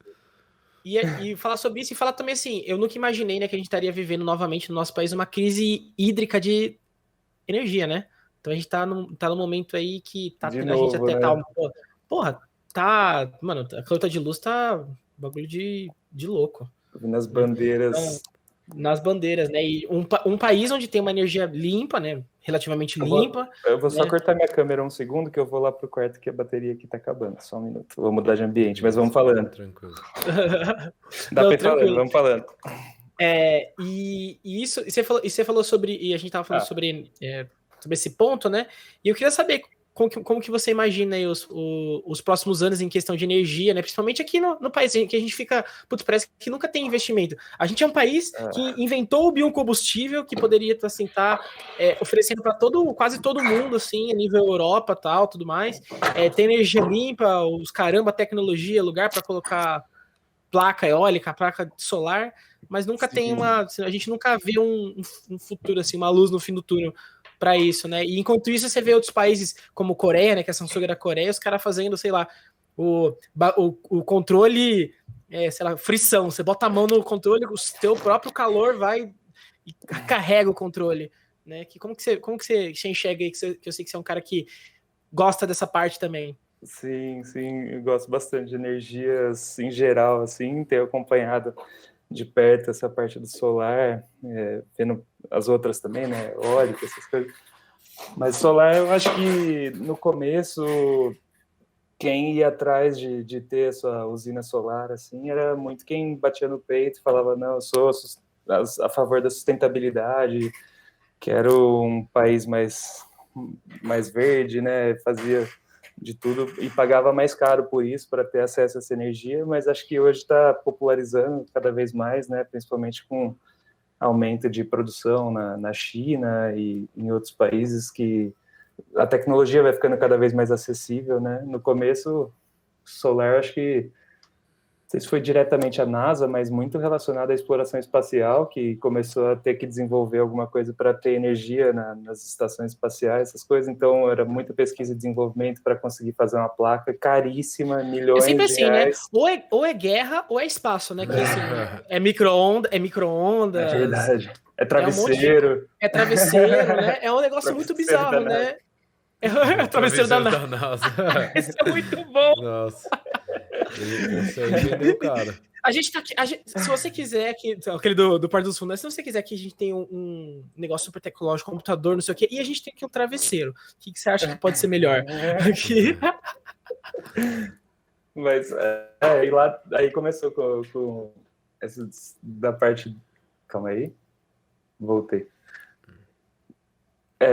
Speaker 1: E falar sobre isso e falar também assim, eu nunca imaginei, né, que a gente estaria vivendo novamente no nosso país uma crise hídrica de energia, né? Então a gente tá num momento aí que tá
Speaker 3: De
Speaker 1: tendo a gente
Speaker 3: novo,
Speaker 1: até
Speaker 3: né?
Speaker 1: tal. Porra, tá. Mano, a conta de luz tá bagulho de louco.
Speaker 3: Nas bandeiras.
Speaker 1: Então, nas bandeiras, né? E um país onde tem uma energia limpa, né? Relativamente limpa.
Speaker 3: Eu vou só
Speaker 1: né?
Speaker 3: cortar minha câmera um segundo, que eu vou lá pro quarto que a bateria aqui tá acabando. Só um minuto. Vou mudar de ambiente, mas vamos falando.
Speaker 2: Tranquilo.
Speaker 3: Dá pra ir falando, vamos falando.
Speaker 1: E isso, e você falou sobre, e a gente tava falando sobre esse ponto, né? E eu queria saber como que você imagina aí os próximos anos em questão de energia, né? Principalmente aqui no país, que a gente fica, putz, parece que nunca tem investimento. A gente é um país que inventou o biocombustível, que poderia assim, oferecendo para quase todo mundo, assim, a nível Europa, tal, tudo mais. Tem energia limpa, os caramba, tecnologia, lugar para colocar placa eólica, placa solar, mas nunca tem a gente nunca vê um futuro assim, uma luz no fim do túnel para isso, né? E enquanto isso você vê outros países como Coreia, né, que é a Samsung da Coreia, os caras fazendo, sei lá, o controle, sei lá, frição, você bota a mão no controle, o teu próprio calor vai e carrega o controle, né? Como que você enxerga aí, que eu sei que você é um cara que gosta dessa parte também.
Speaker 3: Sim, eu gosto bastante de energias em geral, assim, ter acompanhado de perto essa parte do solar, vendo as outras também, né, eólica, essas coisas. Mas solar, eu acho que no começo, quem ia atrás de ter a sua usina solar, assim, era muito quem batia no peito e falava, não, eu sou a favor da sustentabilidade, quero um país mais verde, né, fazia de tudo e pagava mais caro por isso, para ter acesso a essa energia, mas acho que hoje está popularizando cada vez mais, né, principalmente com aumento de produção na China e em outros países, que a tecnologia vai ficando cada vez mais acessível, né. No começo, solar, acho que não sei se foi diretamente a NASA, mas muito relacionado à exploração espacial, que começou a ter que desenvolver alguma coisa para ter energia nas estações espaciais, essas coisas. Então, era muita pesquisa e desenvolvimento para conseguir fazer uma placa caríssima, milhões
Speaker 1: sempre
Speaker 3: de
Speaker 1: assim,
Speaker 3: reais.
Speaker 1: Né? Ou é guerra ou é espaço, né? Que assim, é micro-ondas.
Speaker 3: É verdade. É travesseiro.
Speaker 1: É travesseiro, né? É um negócio muito bizarro, né? É o travesseiro da NASA. Isso é muito bom.
Speaker 2: Nossa. Isso aí vendeu, cara.
Speaker 1: A gente tá aqui, se você quiser que aquele do Porto dos Fundos, se você quiser que a gente tenha um negócio super tecnológico, computador, não sei o quê, e a gente tem aqui um travesseiro. O que você acha que pode ser melhor? Aqui.
Speaker 3: Mas aí começou com essa da parte. Calma aí. voltei.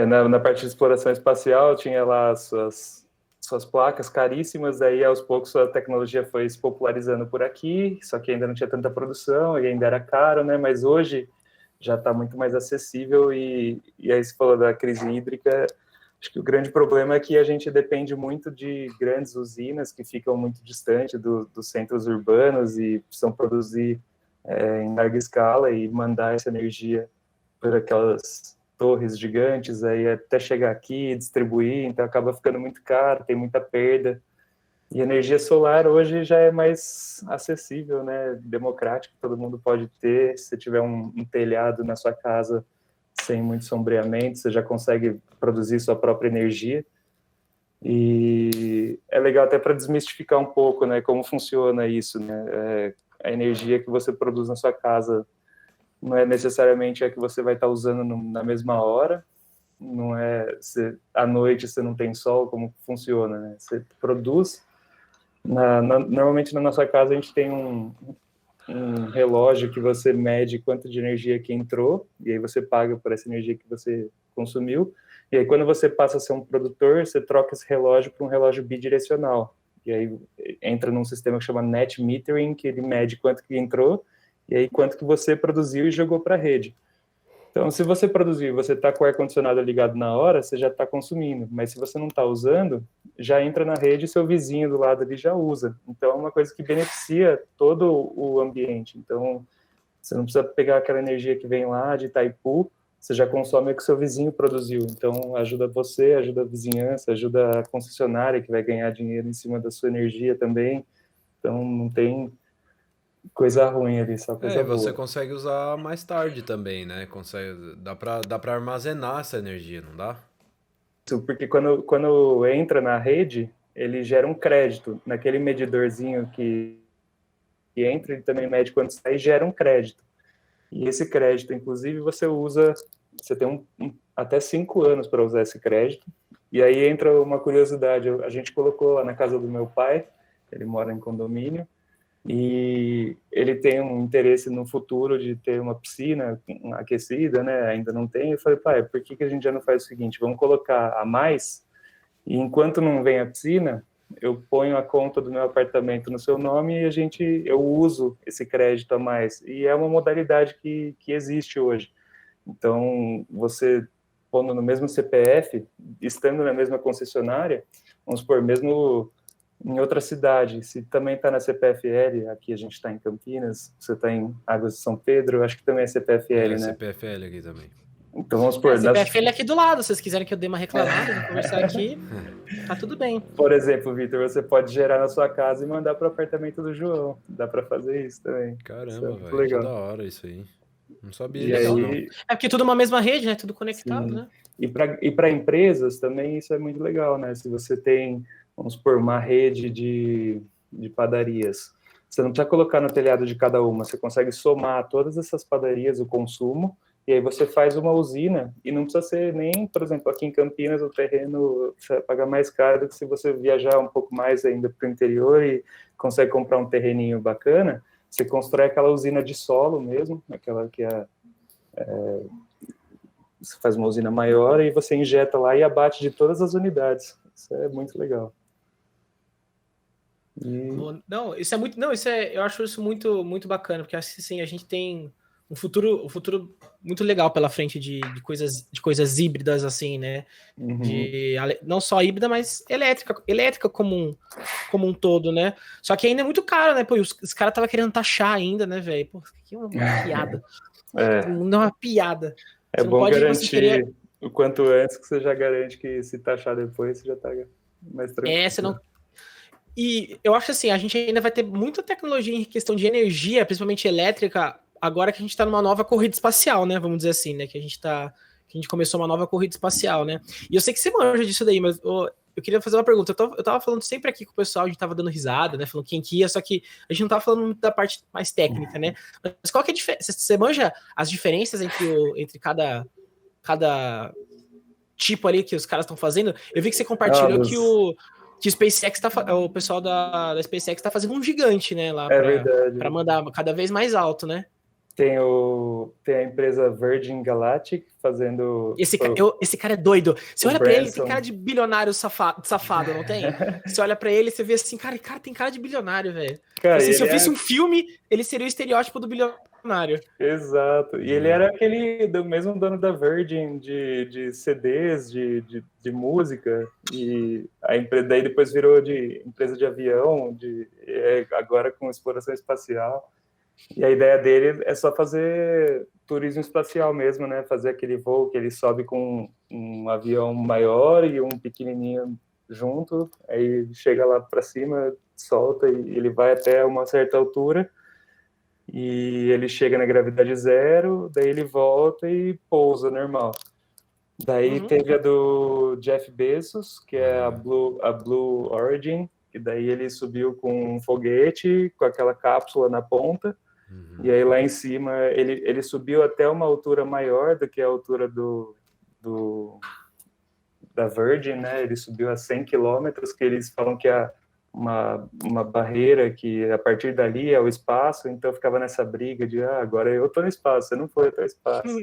Speaker 3: Na parte de exploração espacial tinha lá suas placas caríssimas, aí aos poucos a tecnologia foi se popularizando por aqui, só que ainda não tinha tanta produção e ainda era caro, né? Mas hoje já está muito mais acessível e aí você falou da crise hídrica, acho que o grande problema é que a gente depende muito de grandes usinas que ficam muito distante dos centros urbanos e precisam produzir em larga escala e mandar essa energia por aquelas torres gigantes, aí até chegar aqui e distribuir, então acaba ficando muito caro, tem muita perda. E energia solar hoje já é mais acessível, né? Democrático, todo mundo pode ter. Se você tiver um telhado na sua casa sem muito sombreamento, você já consegue produzir sua própria energia. E é legal até para desmistificar um pouco, né? Como funciona isso, né? A energia que você produz na sua casa não é necessariamente a que você vai estar usando na mesma hora, não é à noite você não tem sol, como funciona, né? Você produz, normalmente na nossa casa a gente tem um relógio que você mede quanto de energia que entrou, e aí você paga por essa energia que você consumiu, e aí quando você passa a ser um produtor, você troca esse relógio para um relógio bidirecional, e aí entra num sistema que chama net metering, que ele mede quanto que entrou, e aí quanto que você produziu e jogou para a rede. Então, se você produziu, você está com o ar-condicionado ligado na hora, você já está consumindo, mas se você não está usando, já entra na rede e seu vizinho do lado ali já usa. Então, é uma coisa que beneficia todo o ambiente. Então, você não precisa pegar aquela energia que vem lá de Itaipu, você já consome o que seu vizinho produziu. Então, ajuda você, ajuda a vizinhança, ajuda a concessionária que vai ganhar dinheiro em cima da sua energia também. Então, não tem coisa ruim ali, só coisa boa.
Speaker 2: Você consegue usar mais tarde também, né? Dá pra armazenar essa energia, não dá?
Speaker 3: Porque quando entra na rede, ele gera um crédito. Naquele medidorzinho que entra, ele também mede quando sai e gera um crédito. E esse crédito, inclusive, você tem até 5 anos para usar esse crédito. E aí entra uma curiosidade, a gente colocou lá na casa do meu pai, ele mora em condomínio, e ele tem um interesse no futuro de ter uma piscina aquecida, né? Ainda não tem. Eu falei, pai, por que a gente já não faz o seguinte? Vamos colocar a mais, e enquanto não vem a piscina, eu ponho a conta do meu apartamento no seu nome e eu uso esse crédito a mais. E é uma modalidade que existe hoje. Então, você pondo no mesmo CPF, estando na mesma concessionária, vamos supor, mesmo em outra cidade, se também está na CPFL, aqui a gente está em Campinas, você está em Águas de São Pedro, acho que também é CPFL, né?
Speaker 2: CPFL aqui também.
Speaker 3: Então vamos supor...
Speaker 1: CPFL é aqui do lado, se vocês quiserem que eu dê uma reclamada, vou conversar aqui, tá tudo bem.
Speaker 3: Por exemplo, Vitor, você pode gerar na sua casa e mandar para o apartamento do João, dá para fazer isso também.
Speaker 2: Caramba,
Speaker 3: velho,
Speaker 2: que da hora isso aí. Não sabia
Speaker 3: disso,
Speaker 2: não.
Speaker 1: É porque tudo uma mesma rede, né? Tudo conectado, sim, né?
Speaker 3: E para empresas também isso é muito legal, né? Se você tem, vamos supor, uma rede de padarias, você não precisa colocar no telhado de cada uma, você consegue somar todas essas padarias, o consumo, e aí você faz uma usina, e não precisa ser nem, por exemplo, aqui em Campinas, o terreno você vai pagar mais caro do que se você viajar um pouco mais ainda para o interior e consegue comprar um terreninho bacana, você constrói aquela usina de solo mesmo, aquela que você faz uma usina maior e você injeta lá e abate de todas as unidades. Isso é muito legal.
Speaker 1: Não, isso é muito, eu acho isso muito, muito bacana, porque acho que assim, a gente tem um futuro muito legal pela frente de coisas híbridas, assim, né?
Speaker 3: Uhum.
Speaker 1: Não só híbrida, mas elétrica como um todo, né? Só que ainda é muito caro, né? Pô, os caras estavam querendo taxar ainda, né, velho? Pô, que é uma piada. Não é uma piada.
Speaker 3: É bom garantir o quanto antes, que você já garante que se taxar depois, você já tá mais tranquilo.
Speaker 1: Você não... E eu acho assim, a gente ainda vai ter muita tecnologia em questão de energia, principalmente elétrica, agora que a gente tá numa nova corrida espacial, né? Vamos dizer assim, né? Que a gente começou uma nova corrida espacial, né? E eu sei que você manja disso daí, mas eu queria fazer uma pergunta. Eu tava falando sempre aqui com o pessoal, a gente tava dando risada, né? Falando quem que ia, só que a gente não tava falando muito da parte mais técnica, né? Mas qual que é a diferença? Você manja as diferenças entre cada tipo ali que os caras estão fazendo? Eu vi que você compartilhou que o SpaceX o pessoal da SpaceX tá fazendo um gigante, né? Lá
Speaker 3: verdade.
Speaker 1: Pra mandar cada vez mais alto, né?
Speaker 3: Tem a empresa Virgin Galactic fazendo...
Speaker 1: Esse cara é doido. Você olha pra ele, tem
Speaker 3: Branson.
Speaker 1: cara de bilionário safado, não tem? Você olha pra ele, você vê assim, cara tem cara de bilionário, velho.
Speaker 3: Cara,
Speaker 1: Assim, se eu
Speaker 3: ele
Speaker 1: visse um filme, ele seria o estereótipo do bilionário.
Speaker 3: Exato. E ele era aquele do mesmo dono da Virgin de CDs, de música, e a empresa daí depois virou de empresa de avião, agora com exploração espacial. E a ideia dele é só fazer turismo espacial mesmo, né? Fazer aquele voo que ele sobe com um avião maior e um pequenininho junto, aí chega lá para cima, solta e ele vai até uma certa altura. E ele chega na gravidade zero, daí ele volta e pousa normal. Daí teve a do Jeff Bezos, que é a Blue Origin, que daí ele subiu com um foguete, com aquela cápsula na ponta, e aí lá em cima ele subiu até uma altura maior do que a altura da Virgin, né? Ele subiu a 100 quilômetros, que eles falam que é uma barreira que a partir dali é o espaço, então ficava nessa briga de agora eu tô no espaço, você não foi até o espaço.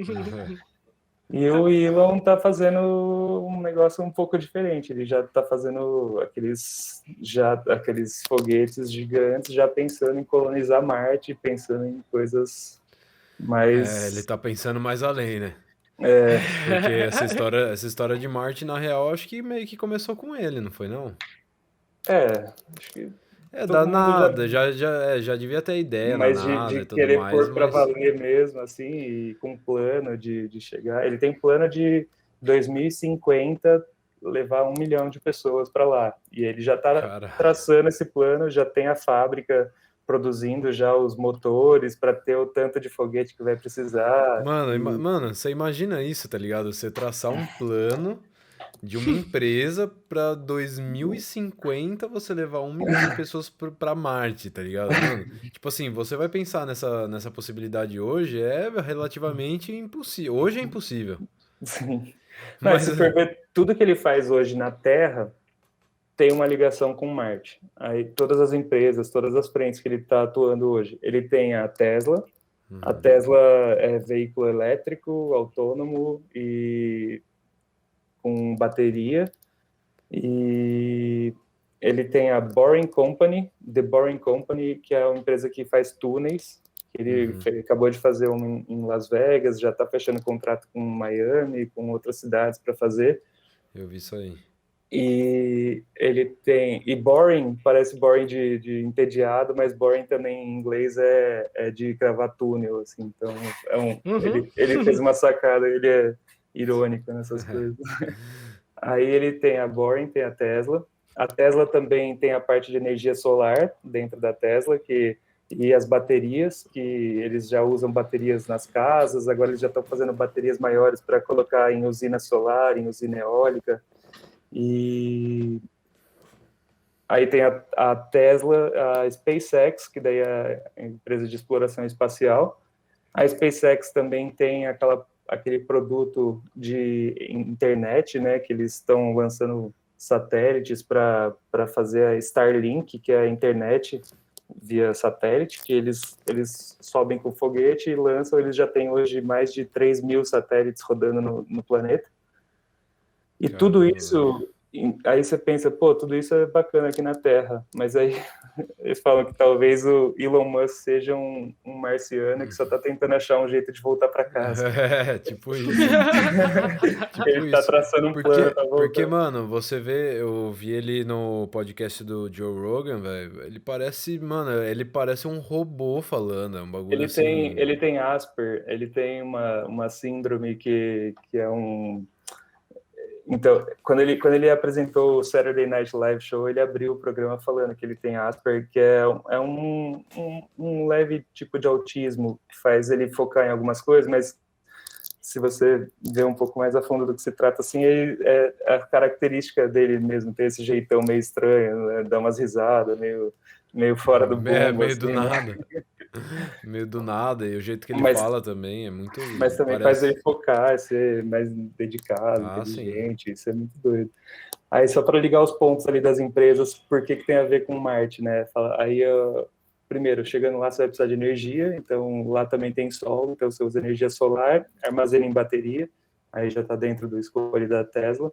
Speaker 3: E o Elon tá fazendo um negócio um pouco diferente, ele já tá fazendo aqueles foguetes gigantes, já pensando em colonizar Marte, pensando em coisas mais...
Speaker 2: ele tá pensando mais além, né?
Speaker 3: Porque
Speaker 2: essa história de Marte, na real, acho que meio que começou com ele, não foi não?
Speaker 3: Acho que
Speaker 2: Da nada, já devia ter ideia na
Speaker 3: mas
Speaker 2: nada
Speaker 3: de
Speaker 2: e tudo
Speaker 3: querer
Speaker 2: mais,
Speaker 3: pôr para
Speaker 2: mas...
Speaker 3: valer mesmo, assim, e com plano de chegar. Ele tem plano de 2050 levar 1 milhão de pessoas para lá. E ele já está traçando esse plano, já tem a fábrica produzindo já os motores para ter o tanto de foguete que vai precisar.
Speaker 2: Mano, você imagina isso, tá ligado? Você traçar um plano de uma empresa pra 2050 você levar 1 milhão de pessoas pra Marte, tá ligado, mano? Tipo assim, você vai pensar nessa possibilidade hoje, é relativamente impossível. Hoje é impossível.
Speaker 3: Sim. Mas se for ver tudo que ele faz hoje na Terra, tem uma ligação com Marte. Aí todas as empresas, todas as frentes que ele está atuando hoje, ele tem a Tesla. A Tesla é veículo elétrico, autônomo e com bateria. E ele tem a Boring Company, The Boring Company, que é uma empresa que faz túneis. Ele acabou de fazer um em Las Vegas, já está fechando contrato com Miami, com outras cidades para fazer.
Speaker 2: Eu vi isso aí.
Speaker 3: E ele tem... E boring, parece boring de entediado, mas boring também em inglês é de cravar túnel, assim. Então, ele fez uma sacada, ele é irônico nessas coisas. Aí ele tem a Boring, tem a Tesla. A Tesla também tem a parte de energia solar dentro da Tesla, e as baterias, que eles já usam baterias nas casas, agora eles já estão fazendo baterias maiores para colocar em usina solar, em usina eólica. E aí tem a Tesla, a SpaceX, que daí é a empresa de exploração espacial. A SpaceX também tem aquele produto de internet, né, que eles estão lançando satélites para fazer a Starlink, que é a internet via satélite, que eles sobem com foguete e lançam. Eles já têm hoje mais de 3 mil satélites rodando no planeta. E tudo isso, aí você pensa, tudo isso é bacana aqui na Terra, mas aí eles falam que talvez o Elon Musk seja um marciano que só está tentando achar um jeito de voltar para casa.
Speaker 2: Tipo isso.
Speaker 3: Ele tá traçando um plano pra voltar.
Speaker 2: Porque, mano, você vê, eu vi ele no podcast do Joe Rogan, velho, ele parece um robô falando, é um bagulho assim...
Speaker 3: Ele tem Asper, ele tem uma síndrome que é um... Então, quando ele apresentou o Saturday Night Live Show, ele abriu o programa falando que ele tem Asperger, que é um leve tipo de autismo que faz ele focar em algumas coisas, mas se você vê um pouco mais a fundo do que se trata, assim, é a característica dele mesmo, ter esse jeitão meio estranho, né? Dar umas risadas, meio fora do mundo.
Speaker 2: Meio
Speaker 3: assim,
Speaker 2: do nada.
Speaker 3: Né?
Speaker 2: Meio do nada, e o jeito que ele fala também é muito...
Speaker 3: Mas também faz ele focar, ser mais dedicado, inteligente,
Speaker 2: sim.
Speaker 3: Isso é muito doido. Aí, só para ligar os pontos ali das empresas, por que tem a ver com Marte, né? Aí primeiro, chegando lá você vai precisar de energia, então lá também tem sol, então você usa energia solar, armazena em bateria, aí já está dentro do escopo ali da Tesla.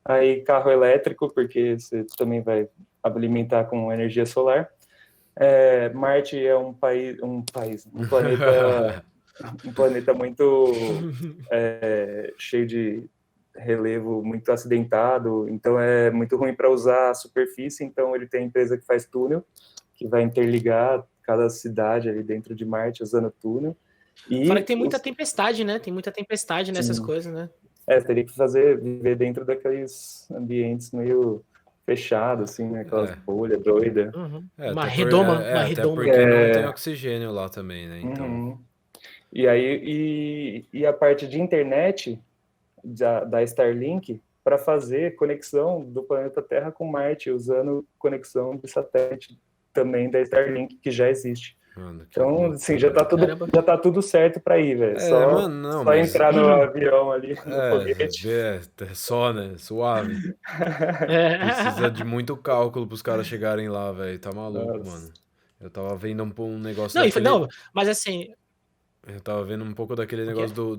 Speaker 3: Aí carro elétrico, porque você também vai alimentar com energia solar. Marte é um planeta muito cheio de relevo, muito acidentado, então é muito ruim para usar a superfície, então ele tem empresa que faz túnel, que vai interligar cada cidade ali dentro de Marte usando túnel.
Speaker 1: Fora que tem muita tempestade, né? Tem muita tempestade nessas coisas, né?
Speaker 3: Teria que viver dentro daqueles ambientes meio fechados, assim, né? Aquelas bolhas doidas.
Speaker 1: Uma redoma.
Speaker 2: Até porque não tem oxigênio lá também, né? Então...
Speaker 3: E aí, a parte de internet da Starlink para fazer conexão do planeta Terra com Marte, usando conexão de satélite também da Starlink, que já existe.
Speaker 2: Mano,
Speaker 3: então, assim, já tá tudo certo para ir, velho. Só
Speaker 2: mas...
Speaker 3: entrar no avião ali, no foguete.
Speaker 2: Só, né? Suave. Precisa de muito cálculo pros caras chegarem lá, velho. Tá maluco, mano. Eu tava vendo um negócio
Speaker 1: mas assim...
Speaker 2: Eu tava vendo um pouco daquele negócio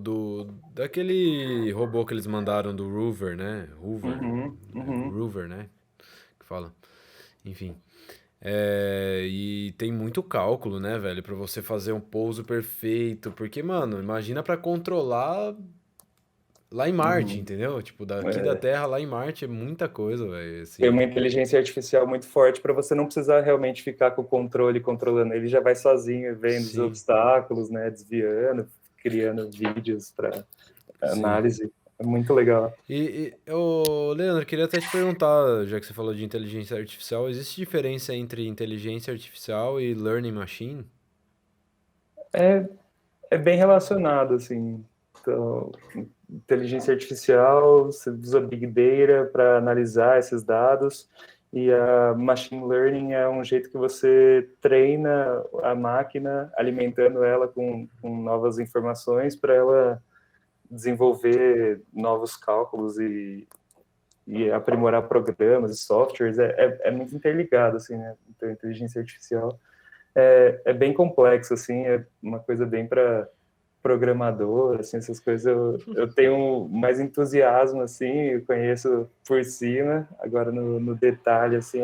Speaker 2: daquele robô que eles mandaram do Rover, né? Rover, né? Que fala. Enfim. E tem muito cálculo, né, velho? Pra você fazer um pouso perfeito. Porque, mano, imagina pra controlar lá em Marte, entendeu? Tipo, daqui da Terra lá em Marte é muita coisa, velho. Assim.
Speaker 3: Tem uma inteligência artificial muito forte para você não precisar realmente ficar com o controle controlando. Ele já vai sozinho, vendo os obstáculos, né? Desviando, criando vídeos para análise. É muito legal.
Speaker 2: Leandro, queria até te perguntar, já que você falou de inteligência artificial, existe diferença entre inteligência artificial e learning machine?
Speaker 3: É bem relacionado, assim. Então, inteligência artificial, você usa Big Data para analisar esses dados, e a Machine Learning é um jeito que você treina a máquina, alimentando ela com novas informações para ela desenvolver novos cálculos e aprimorar programas e softwares. É muito interligado, assim, né? Então, a inteligência artificial é bem complexo, assim, é uma coisa bem para programador, assim, essas coisas eu tenho mais entusiasmo, assim, eu conheço por cima, agora no detalhe, assim,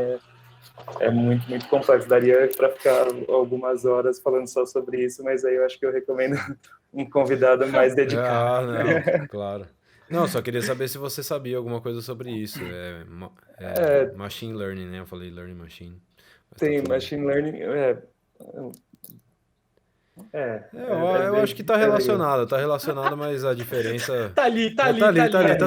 Speaker 3: é muito, muito complexo. Daria para ficar algumas horas falando só sobre isso, mas aí eu acho que eu recomendo um convidado mais dedicado.
Speaker 2: Não, claro. Não, só queria saber se você sabia alguma coisa sobre isso. Machine Learning, né? Eu falei Learning Machine.
Speaker 3: Tem Machine Learning,
Speaker 2: eu acho que tá relacionado, mas a diferença...
Speaker 1: Tá ali, tá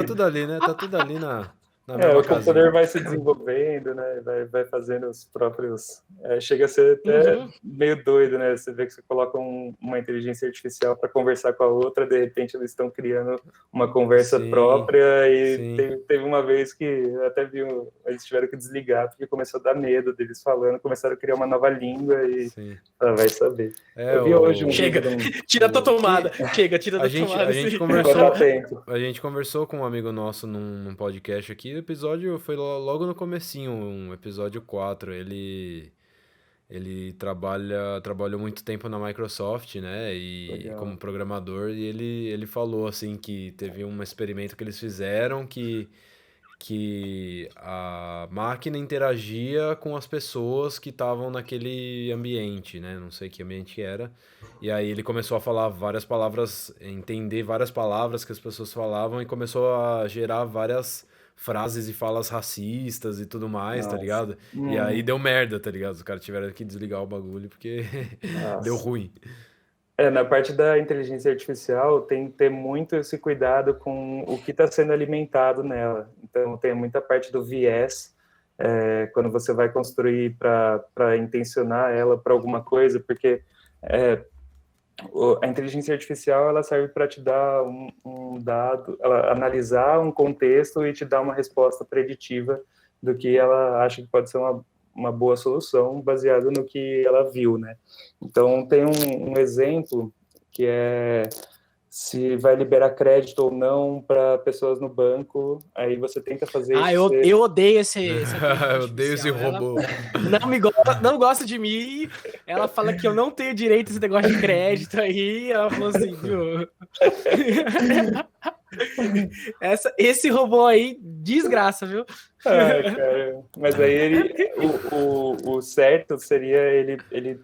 Speaker 2: tudo ali, né? Tá tudo ali na mesma
Speaker 3: o computador
Speaker 2: casinha.
Speaker 3: vai se desenvolvendo, né? Vai fazendo os próprios... chega a ser até meio doido, né? Você vê que você coloca uma inteligência artificial para conversar com a outra, de repente eles estão criando uma conversa própria, e teve uma vez que até eles tiveram que desligar, porque começou a dar medo deles falando, começaram a criar uma nova língua e vai saber. Eu vi hoje um
Speaker 1: Chega, tira a tua tomada. Chega, tira da tomada.
Speaker 2: A gente conversou com um amigo nosso num podcast aqui. O episódio foi logo no comecinho, um episódio 4. Ele trabalhou muito tempo na Microsoft, né? E como programador, e ele falou assim que teve um experimento que eles fizeram que a máquina interagia com as pessoas que estavam naquele ambiente, né? Não sei que ambiente era. E aí ele começou a falar várias palavras, entender várias palavras que as pessoas falavam, e começou a gerar várias frases e falas racistas e tudo mais, tá ligado? E aí deu merda, tá ligado? Os caras tiveram que desligar o bagulho porque deu ruim.
Speaker 3: Na parte da inteligência artificial, tem que ter muito esse cuidado com o que está sendo alimentado nela. Então, tem muita parte do viés, quando você vai construir para intencionar ela para alguma coisa, porque a inteligência artificial ela serve para te dar um dado, ela analisar um contexto e te dar uma resposta preditiva do que ela acha que pode ser uma boa solução baseado no que ela viu, né? Então, tem um exemplo que é se vai liberar crédito ou não para pessoas no banco. Aí você tenta fazer isso.
Speaker 1: Eu odeio essa
Speaker 2: Eu odeio esse robô.
Speaker 1: Não gosta de mim. Ela fala que eu não tenho direito a esse negócio de crédito aí. Ela falou assim, viu? Esse robô aí, desgraça, viu?
Speaker 3: Cara. Mas aí o certo seria ele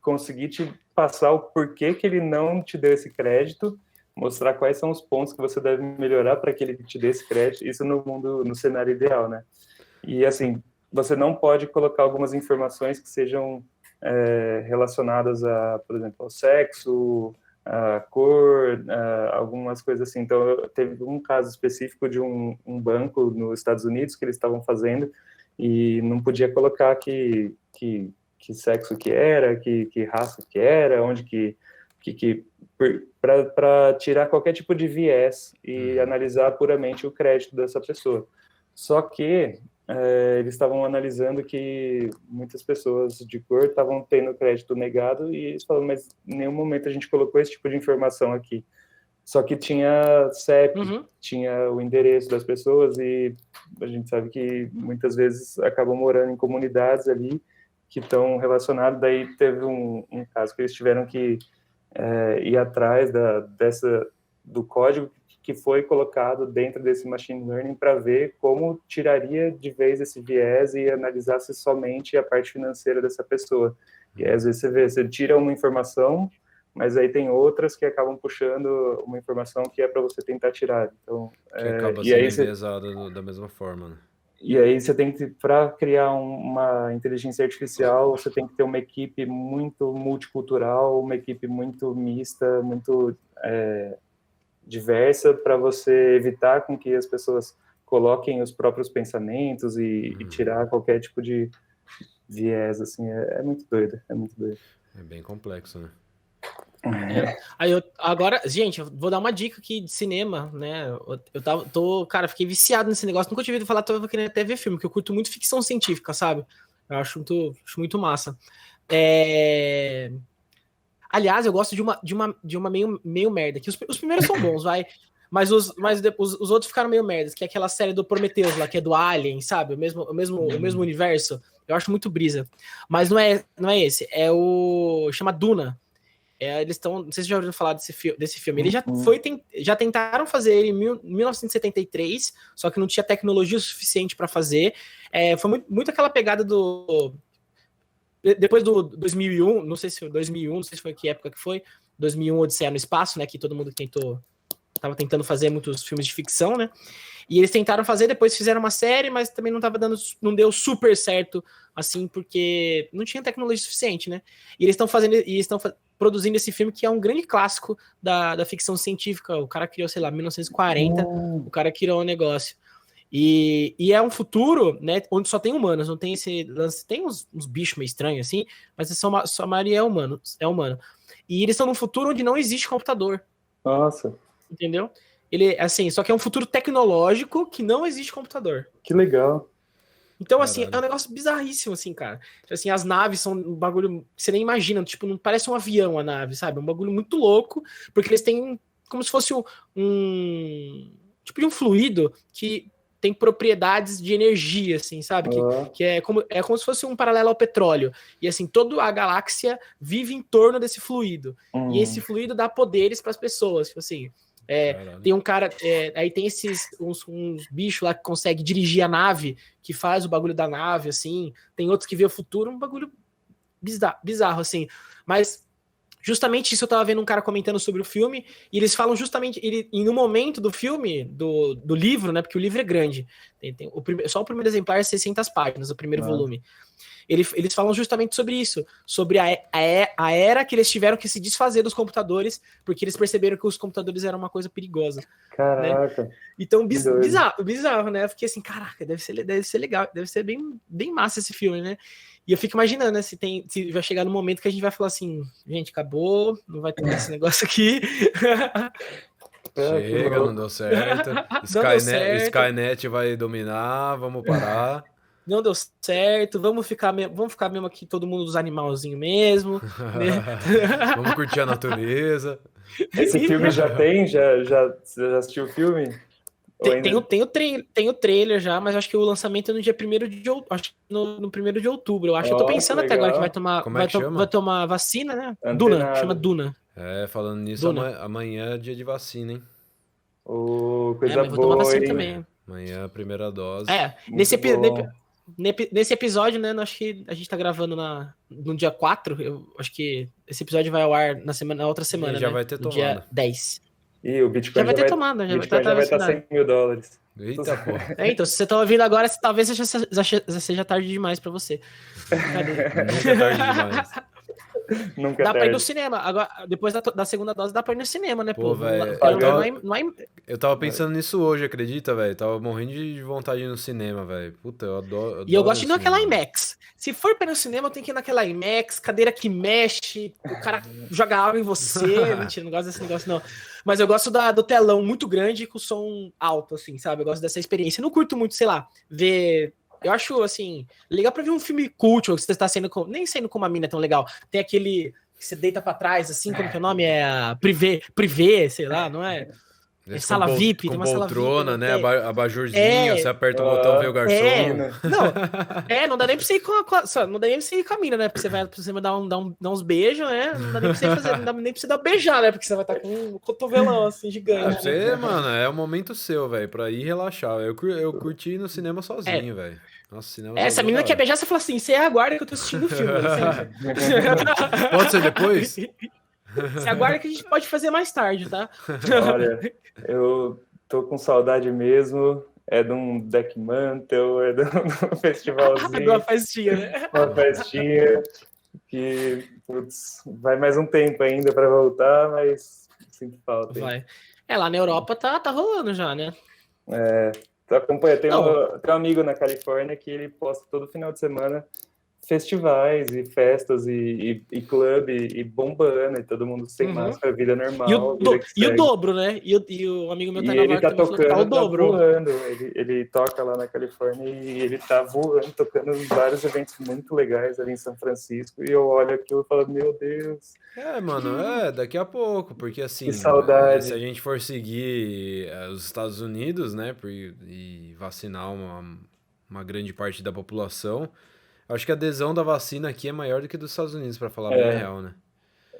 Speaker 3: conseguir te passar o porquê que ele não te deu esse crédito, mostrar quais são os pontos que você deve melhorar para que ele te dê esse crédito, isso no cenário ideal, né? E assim, você não pode colocar algumas informações que sejam relacionadas a, por exemplo, ao sexo, a cor, algumas coisas assim. Então, teve um caso específico de um banco nos Estados Unidos que eles estavam fazendo e não podia colocar que sexo que era, que raça que era, onde para tirar qualquer tipo de viés e analisar puramente o crédito dessa pessoa. Só que eles estavam analisando que muitas pessoas de cor estavam tendo crédito negado e eles falaram, mas em nenhum momento a gente colocou esse tipo de informação aqui. Só que tinha CEP, tinha o endereço das pessoas e a gente sabe que muitas vezes acabam morando em comunidades ali que estão relacionados. Daí teve um caso que eles tiveram que ir atrás do código que foi colocado dentro desse machine learning para ver como tiraria de vez esse viés e analisasse somente a parte financeira dessa pessoa. E aí, às vezes você tira uma informação, mas aí tem outras que acabam puxando uma informação que é para você tentar tirar. Então,
Speaker 2: que acaba sendo enviesada da mesma forma, né?
Speaker 3: E aí você tem que, para criar uma inteligência artificial, você tem que ter uma equipe muito multicultural, uma equipe muito mista, muito diversa, para você evitar com que as pessoas coloquem os próprios pensamentos e tirar qualquer tipo de viés, assim, é muito doido, é muito doido.
Speaker 2: É bem complexo, né?
Speaker 1: Agora, gente, eu vou dar uma dica aqui de cinema, né? Cara, fiquei viciado nesse negócio. Nunca tinha ouvido falar, tô querendo até ver filme, porque eu curto muito ficção científica, sabe? Eu acho muito massa. Aliás, eu gosto de uma meio merda. Que os primeiros são bons, vai. Mas os outros ficaram meio merdas, que é aquela série do Prometheus lá, que é do Alien, sabe? O mesmo universo. Eu acho muito brisa. Mas não é esse. Chama Duna. Eles estão. Não sei se já ouviram falar desse filme. Ele já tentaram fazer ele em 1973, só que não tinha tecnologia suficiente para fazer. Foi muito aquela pegada do. Depois do 2001, não sei se foi 2001, não sei se foi que época que foi. 2001 Odisseia no Espaço, né? Que todo mundo tava tentando fazer muitos filmes de ficção, né? E eles tentaram fazer, depois fizeram uma série, mas também não deu super certo, assim, porque não tinha tecnologia suficiente, né? E eles estão produzindo esse filme que é um grande clássico da ficção científica. O cara criou, sei lá, 1940, o cara criou um negócio. E é um futuro, né, onde só tem humanos, não tem esse lance, tem uns bichos meio estranhos, assim, mas a maioria é humano. E eles estão num futuro onde não existe computador.
Speaker 3: Nossa.
Speaker 1: Entendeu? Ele, assim, só que é um futuro tecnológico que não existe computador.
Speaker 3: Que legal.
Speaker 1: Então, assim, é um negócio bizarríssimo, assim, cara. Assim, as naves são um bagulho que você nem imagina, tipo, não parece um avião a nave, sabe? É um bagulho muito louco, porque eles têm como se fosse tipo de um fluido que tem propriedades de energia, assim, sabe? Que é como se fosse um paralelo ao petróleo. E, assim, toda a galáxia vive em torno desse fluido. E esse fluido dá poderes para as pessoas, tipo assim... tem um cara, aí tem uns bichos lá que consegue dirigir a nave, que faz o bagulho da nave, assim, tem outros que vê o futuro, um bagulho bizarro, assim, mas justamente isso eu tava vendo um cara comentando sobre o filme, e eles falam justamente, em um momento do filme, do livro, né, porque o livro é grande, só o primeiro exemplar é 600 páginas, o primeiro volume. Eles falam justamente sobre isso, sobre a era que eles tiveram que se desfazer dos computadores, porque eles perceberam que os computadores eram uma coisa perigosa.
Speaker 3: Caraca.
Speaker 1: Né? Então, bizarro, né? Eu fiquei assim, caraca, deve ser legal, deve ser bem, bem massa esse filme, né? E eu fico imaginando, né, se vai chegar no momento que a gente vai falar assim, gente, acabou, não vai ter mais esse negócio aqui.
Speaker 2: Chega, não deu certo. Skynet vai dominar, vamos parar.
Speaker 1: não deu certo, vamos ficar mesmo aqui todo mundo dos animalzinhos mesmo, né?
Speaker 2: Vamos curtir a natureza.
Speaker 3: Esse filme já tem? Você já assistiu o filme?
Speaker 1: Tem o trailer já, mas acho que o lançamento é no dia 1º de outubro. Acho que no 1º de outubro, eu acho. Eu tô pensando até agora que vai tomar,
Speaker 2: Como é que chama?
Speaker 1: vai tomar vacina, né?
Speaker 3: Antenado.
Speaker 1: Duna, chama Duna.
Speaker 2: Falando nisso,
Speaker 1: Duna.
Speaker 2: amanhã é dia de vacina, hein?
Speaker 3: Coisa
Speaker 1: mas vou tomar
Speaker 3: boa,
Speaker 1: vacina
Speaker 3: hein?
Speaker 1: também.
Speaker 2: Amanhã a primeira dose.
Speaker 1: Nesse episódio, né? Acho que a gente tá gravando no dia 4. Eu acho que esse episódio vai ao ar na outra semana.
Speaker 2: Já
Speaker 1: né?
Speaker 2: vai ter
Speaker 1: no
Speaker 2: tomado.
Speaker 1: Dia 10.
Speaker 3: E o Bitcoin
Speaker 1: já vai ter tomado, já vai estar
Speaker 3: $100 mil.
Speaker 2: Eita, porra.
Speaker 1: Então, se você tá ouvindo agora, talvez seja tarde demais pra você.
Speaker 2: Nunca é tarde demais.
Speaker 3: Nunca
Speaker 1: dá
Speaker 3: tarde.
Speaker 1: pra ir no cinema. Agora, depois da segunda dose, dá pra ir no cinema, né,
Speaker 2: Pô,
Speaker 1: pô?
Speaker 2: velho. Eu tava pensando nisso hoje, acredita, velho? Tava morrendo de vontade de ir no cinema, velho. Puta, eu adoro.
Speaker 1: E eu gosto de ir naquela IMAX. Se for pra ir no cinema, eu tenho que ir naquela IMAX, cadeira que mexe, o cara joga água em você. Mentira, não gosto desse negócio, não. Mas eu gosto do telão muito grande com som alto, assim, sabe? Eu gosto dessa experiência. Eu não curto muito, sei lá, ver. Eu acho, assim, legal pra ver um filme cult, ou que você tá nem sendo com uma mina tão legal. Tem aquele que você deita pra trás, assim, como que é o nome? É a Privé, sei lá, não é? É sala VIP,
Speaker 2: com
Speaker 1: tem uma sala
Speaker 2: poltrona,
Speaker 1: VIP.
Speaker 2: né? Abajurzinho, você aperta o botão, vê o garçom.
Speaker 1: Não dá nem pra você ir não dá nem pra você ir com a mina, né? Porque você vai dar uns beijos, né? Não dá nem pra você fazer, não dá nem pra você dar beijar, né? Porque você vai estar com um cotovelão, assim, gigante.
Speaker 2: Mano, é o momento seu, velho, pra ir relaxar. Eu curti ir no cinema sozinho, velho. Nossa, cinema
Speaker 1: Essa menina quer beijar, você fala assim, você aguarda que eu tô assistindo o filme.
Speaker 2: Pode ser depois?
Speaker 1: Você aguarda que a gente pode fazer mais tarde, tá?
Speaker 3: Olha, eu tô com saudade mesmo. É de um deck mantle, é de um festivalzinho.
Speaker 1: De uma festinha, né?
Speaker 3: Uma festinha que, putz, vai mais um tempo ainda para voltar, mas sinto falta.
Speaker 1: Vai. Lá na Europa tá rolando já, né?
Speaker 3: Acompanha. Tem um amigo na Califórnia que ele posta todo final de semana festivais e festas e clube e bombando e todo mundo sem máscara, vida normal.
Speaker 1: E o dobro, né? E o amigo meu tá na
Speaker 3: ele tá tocando,
Speaker 1: o dobro.
Speaker 3: Tá voando. Ele toca lá na Califórnia e ele tá voando, tocando em vários eventos muito legais ali em São Francisco. E eu olho aquilo e falo, meu Deus.
Speaker 2: Mano, daqui a pouco, porque assim,
Speaker 3: que saudade.
Speaker 2: Se a gente for seguir os Estados Unidos, né, e vacinar uma grande parte da população, acho que a adesão da vacina aqui é maior do que dos Estados Unidos, pra falar bem a real, né?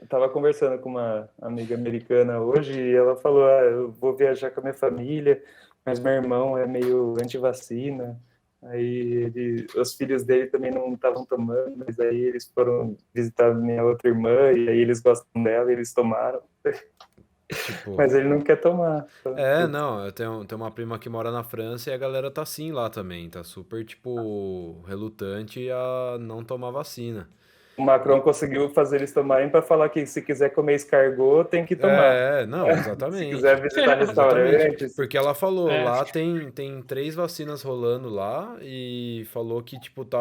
Speaker 3: Eu tava conversando com uma amiga americana hoje e ela falou, eu vou viajar com a minha família, mas meu irmão é meio anti-vacina, aí os filhos dele também não estavam tomando, mas aí eles foram visitar minha outra irmã e aí eles gostam dela e eles tomaram. Tipo... Mas ele não quer tomar.
Speaker 2: Não, eu tenho uma prima que mora na França e a galera tá assim lá também, tá super, tipo, relutante a não tomar vacina.
Speaker 3: O Macron conseguiu fazer eles tomarem para falar que se quiser comer escargot, tem que tomar.
Speaker 2: Não, exatamente.
Speaker 3: Se quiser visitar restaurantes.
Speaker 2: Porque ela falou, lá tem 3 vacinas rolando lá e falou que, tipo, tá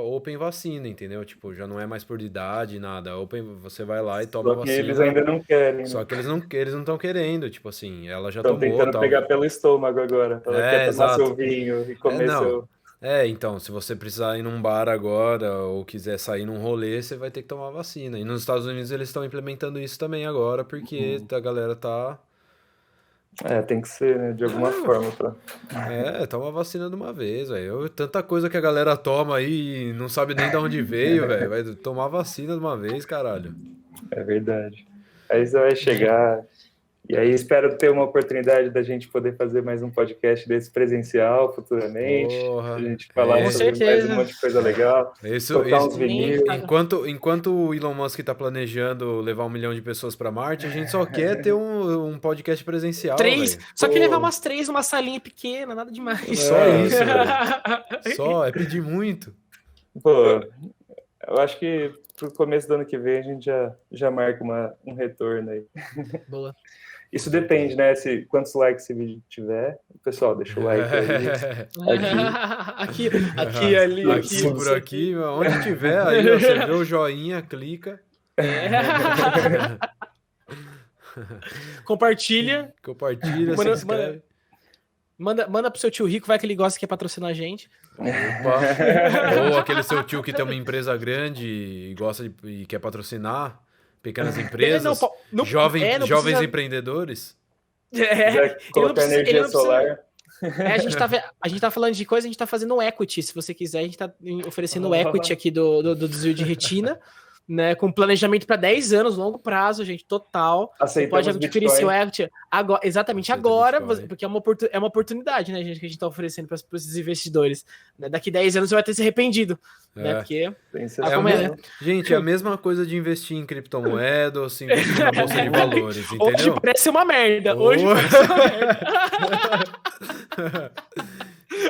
Speaker 2: open vacina, entendeu? Tipo, já não é mais por idade, nada. Open, você vai lá e toma vacina.
Speaker 3: Só que eles ainda não querem.
Speaker 2: Só que eles não estão querendo, tipo assim, ela já
Speaker 3: tomou. Estão tentando pegar pelo estômago agora. Ela quer tomar seu vinho e comer seu...
Speaker 2: Então, se você precisar ir num bar agora ou quiser sair num rolê, você vai ter que tomar vacina. E nos Estados Unidos eles estão implementando isso também agora, porque a galera tá...
Speaker 3: tem que ser, né? De alguma forma.
Speaker 2: Toma vacina de uma vez, velho. Tanta coisa que a galera toma aí e não sabe nem de onde veio, velho. Vai tomar vacina de uma vez, caralho.
Speaker 3: É verdade. Aí você vai chegar... E aí espero ter uma oportunidade da gente poder fazer mais um podcast desse presencial futuramente. A gente falar sobre mais um monte de coisa legal. Tocar uns vinil.
Speaker 2: Enquanto o Elon Musk tá planejando levar 1 milhão de pessoas para Marte, a gente só quer ter um podcast presencial.
Speaker 1: 3. Só que levar umas 3 numa salinha pequena, nada demais.
Speaker 2: Só isso, velho. Só, é pedir muito.
Speaker 3: Pô, eu acho que pro começo do ano que vem a gente já marca um retorno aí.
Speaker 1: Boa.
Speaker 3: Isso depende, né? Quantos likes esse vídeo tiver. Pessoal, deixa o like aí.
Speaker 1: Aqui, ali,
Speaker 2: aqui, por aqui. Onde tiver, aí você vê o joinha, clica.
Speaker 1: Compartilha.
Speaker 2: Se inscreve.
Speaker 1: Manda pro seu tio rico, vai que ele gosta que quer patrocinar a gente.
Speaker 2: Opa. Ou aquele seu tio que tem uma empresa grande e gosta e quer patrocinar pequenas empresas, jovens
Speaker 1: precisa...
Speaker 2: empreendedores.
Speaker 3: Quiser colocar energia solar.
Speaker 1: A gente tá falando de coisa, a gente tá fazendo equity. Se você quiser, a gente tá oferecendo equity aqui do desvio de retina, né? Com planejamento para 10 anos, longo prazo, gente, total. Você pode adquirir seu equity agora, exatamente agora, porque é uma oportunidade, né, gente, que a gente tá oferecendo para esses investidores. Né? Daqui 10 anos você vai ter se arrependido, né? Porque
Speaker 2: gente, é a mesma coisa de investir em criptomoeda ou se investir na bolsa de valores, entendeu?
Speaker 1: Hoje parece uma merda. Hoje parece uma merda.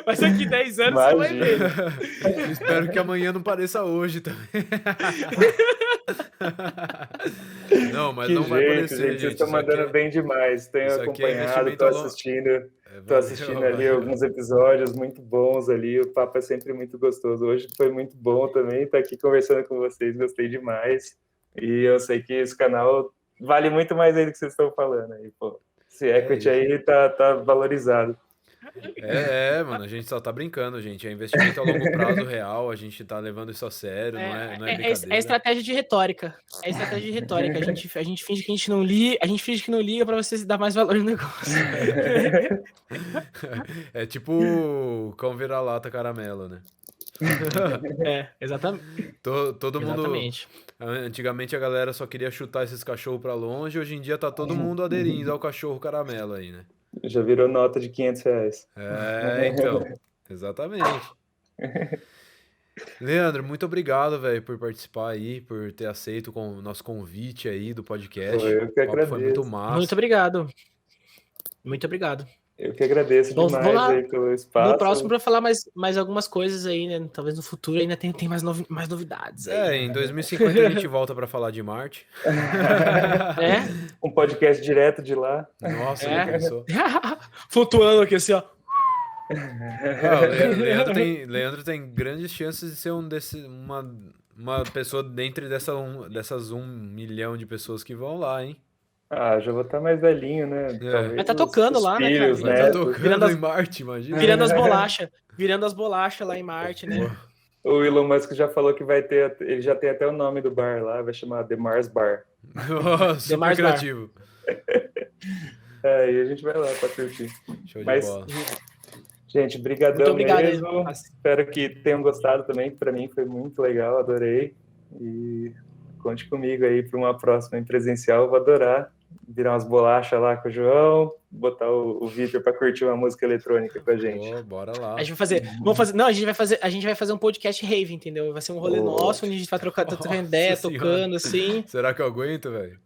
Speaker 1: Mas daqui 10 anos você vai ver.
Speaker 2: Espero que amanhã não pareça hoje também. Não, mas não vai parecer, gente.
Speaker 3: Vocês estão mandando bem demais. Tenho acompanhado, estou assistindo. Estou assistindo ali alguns episódios muito bons ali. O papo é sempre muito gostoso. Hoje foi muito bom também estar aqui conversando com vocês. Gostei demais. E eu sei que esse canal vale muito mais aí do que vocês estão falando aí, pô. Esse equity aí tá valorizado.
Speaker 2: Mano, a gente só tá brincando, gente. É investimento a longo prazo real, a gente tá levando isso a sério, não é brincadeira.
Speaker 1: É estratégia de retórica. É estratégia de retórica. A gente finge que a gente não liga, não liga pra você dar mais valor no negócio.
Speaker 2: É tipo o cão vira-lata caramelo, né?
Speaker 1: Exatamente.
Speaker 2: Todo mundo.
Speaker 1: Exatamente.
Speaker 2: Antigamente a galera só queria chutar esses cachorros pra longe, hoje em dia tá todo mundo aderindo ao cachorro caramelo aí, né?
Speaker 3: Já virou nota de R$500.
Speaker 2: Então. Exatamente. Leandro, muito obrigado, velho, por participar aí, por ter aceito o nosso convite aí do podcast.
Speaker 3: Eu que agradeço.
Speaker 2: Foi muito massa.
Speaker 1: Muito obrigado. Muito obrigado.
Speaker 3: Eu que agradeço demais aí pelo espaço.
Speaker 1: No próximo para falar mais algumas coisas aí, né? Talvez no futuro ainda tem mais novidades aí.
Speaker 2: Em 2050 a gente volta para falar de Marte.
Speaker 3: Um podcast direto de lá.
Speaker 2: Nossa, já pensou?
Speaker 1: Flutuando aqui assim, ó.
Speaker 2: Leandro tem grandes chances de ser uma pessoa dentre dessas 1 milhão de pessoas que vão lá, hein?
Speaker 3: Já vou estar mais velhinho, né?
Speaker 1: Mas tá tocando lá,
Speaker 3: filhos,
Speaker 1: né, cara?
Speaker 2: Tá tocando em Marte, imagina.
Speaker 1: Virando as bolachas lá em Marte, né?
Speaker 3: O Elon Musk já falou que vai ter, ele já tem até o nome do bar lá, vai chamar The Mars Bar.
Speaker 2: Super Mars criativo.
Speaker 3: E a gente vai lá pra curtir.
Speaker 2: Show de bola.
Speaker 3: Gente, brigadão mesmo. Espero que tenham gostado também, para mim foi muito legal, adorei. E conte comigo aí para uma próxima em presencial, eu vou adorar virar umas bolachas lá com o João, botar o Vitor para curtir uma música eletrônica com a gente.
Speaker 2: Bora lá.
Speaker 1: A gente vai fazer um podcast rave, entendeu? Vai ser um rolê nosso, onde a gente vai trocar ideia, tocando assim.
Speaker 2: Será que eu aguento, velho?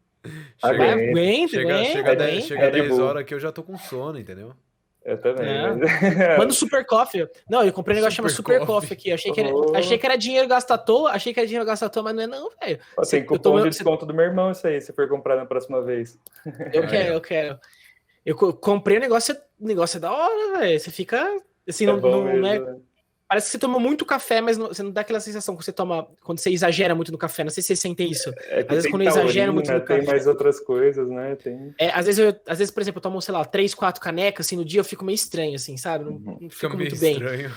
Speaker 1: Chega
Speaker 2: 10 horas que eu já tô com sono, entendeu?
Speaker 3: Eu também.
Speaker 1: Manda o Super Coffee. Não, eu comprei um negócio chamado Super Coffee aqui. Achei que era dinheiro gasto à toa, mas não é não, velho.
Speaker 3: Tem cupom de desconto do meu irmão isso aí, se for comprar na próxima vez.
Speaker 1: Eu quero. Eu comprei o negócio é da hora, velho. Você fica assim, não é... Parece que você toma muito café, mas você não dá aquela sensação que você toma quando você exagera muito no café. Não sei se você sente isso.
Speaker 3: Às vezes quando eu exagero muito no café. Tem mais outras coisas, né?
Speaker 1: Às vezes, por exemplo, eu tomo, sei lá, 3, 4 canecas, assim, no dia eu fico meio estranho, assim, sabe? Não fico muito bem.
Speaker 2: Estranho.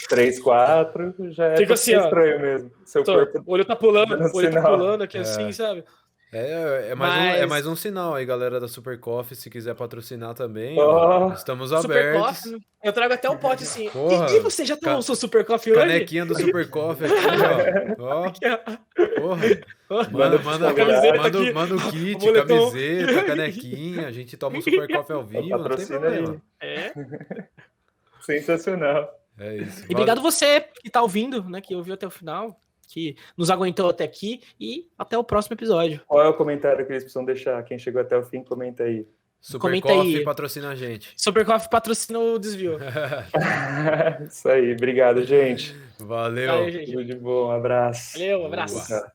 Speaker 3: 3, 4 já é
Speaker 1: assim,
Speaker 3: estranho mesmo. Seu corpo...
Speaker 1: O olho tá pulando aqui, assim, sabe?
Speaker 2: É mais um sinal aí, galera da Super Coffee, se quiser patrocinar também, estamos abertos.
Speaker 1: Super Coffee, eu trago até um pote assim. E você já tomou o seu Super Coffee hoje?
Speaker 2: Canequinha do Super Coffee aqui, ó. Manda o kit, camiseta, canequinha, a gente toma o Super Coffee ao vivo, não tem problema.
Speaker 3: Sensacional.
Speaker 2: É isso.
Speaker 1: E obrigado você que tá ouvindo, né, que ouviu até o final, que nos aguentou até aqui, e até o próximo episódio.
Speaker 3: Qual é o comentário que eles precisam deixar? Quem chegou até o fim, comenta aí.
Speaker 2: Super Coffee patrocina a gente.
Speaker 1: Super Coffee patrocina o desvio.
Speaker 3: Isso aí, obrigado, gente.
Speaker 2: Valeu.
Speaker 3: Tudo de bom, um abraço.
Speaker 1: Valeu, um abraço.
Speaker 3: Boa.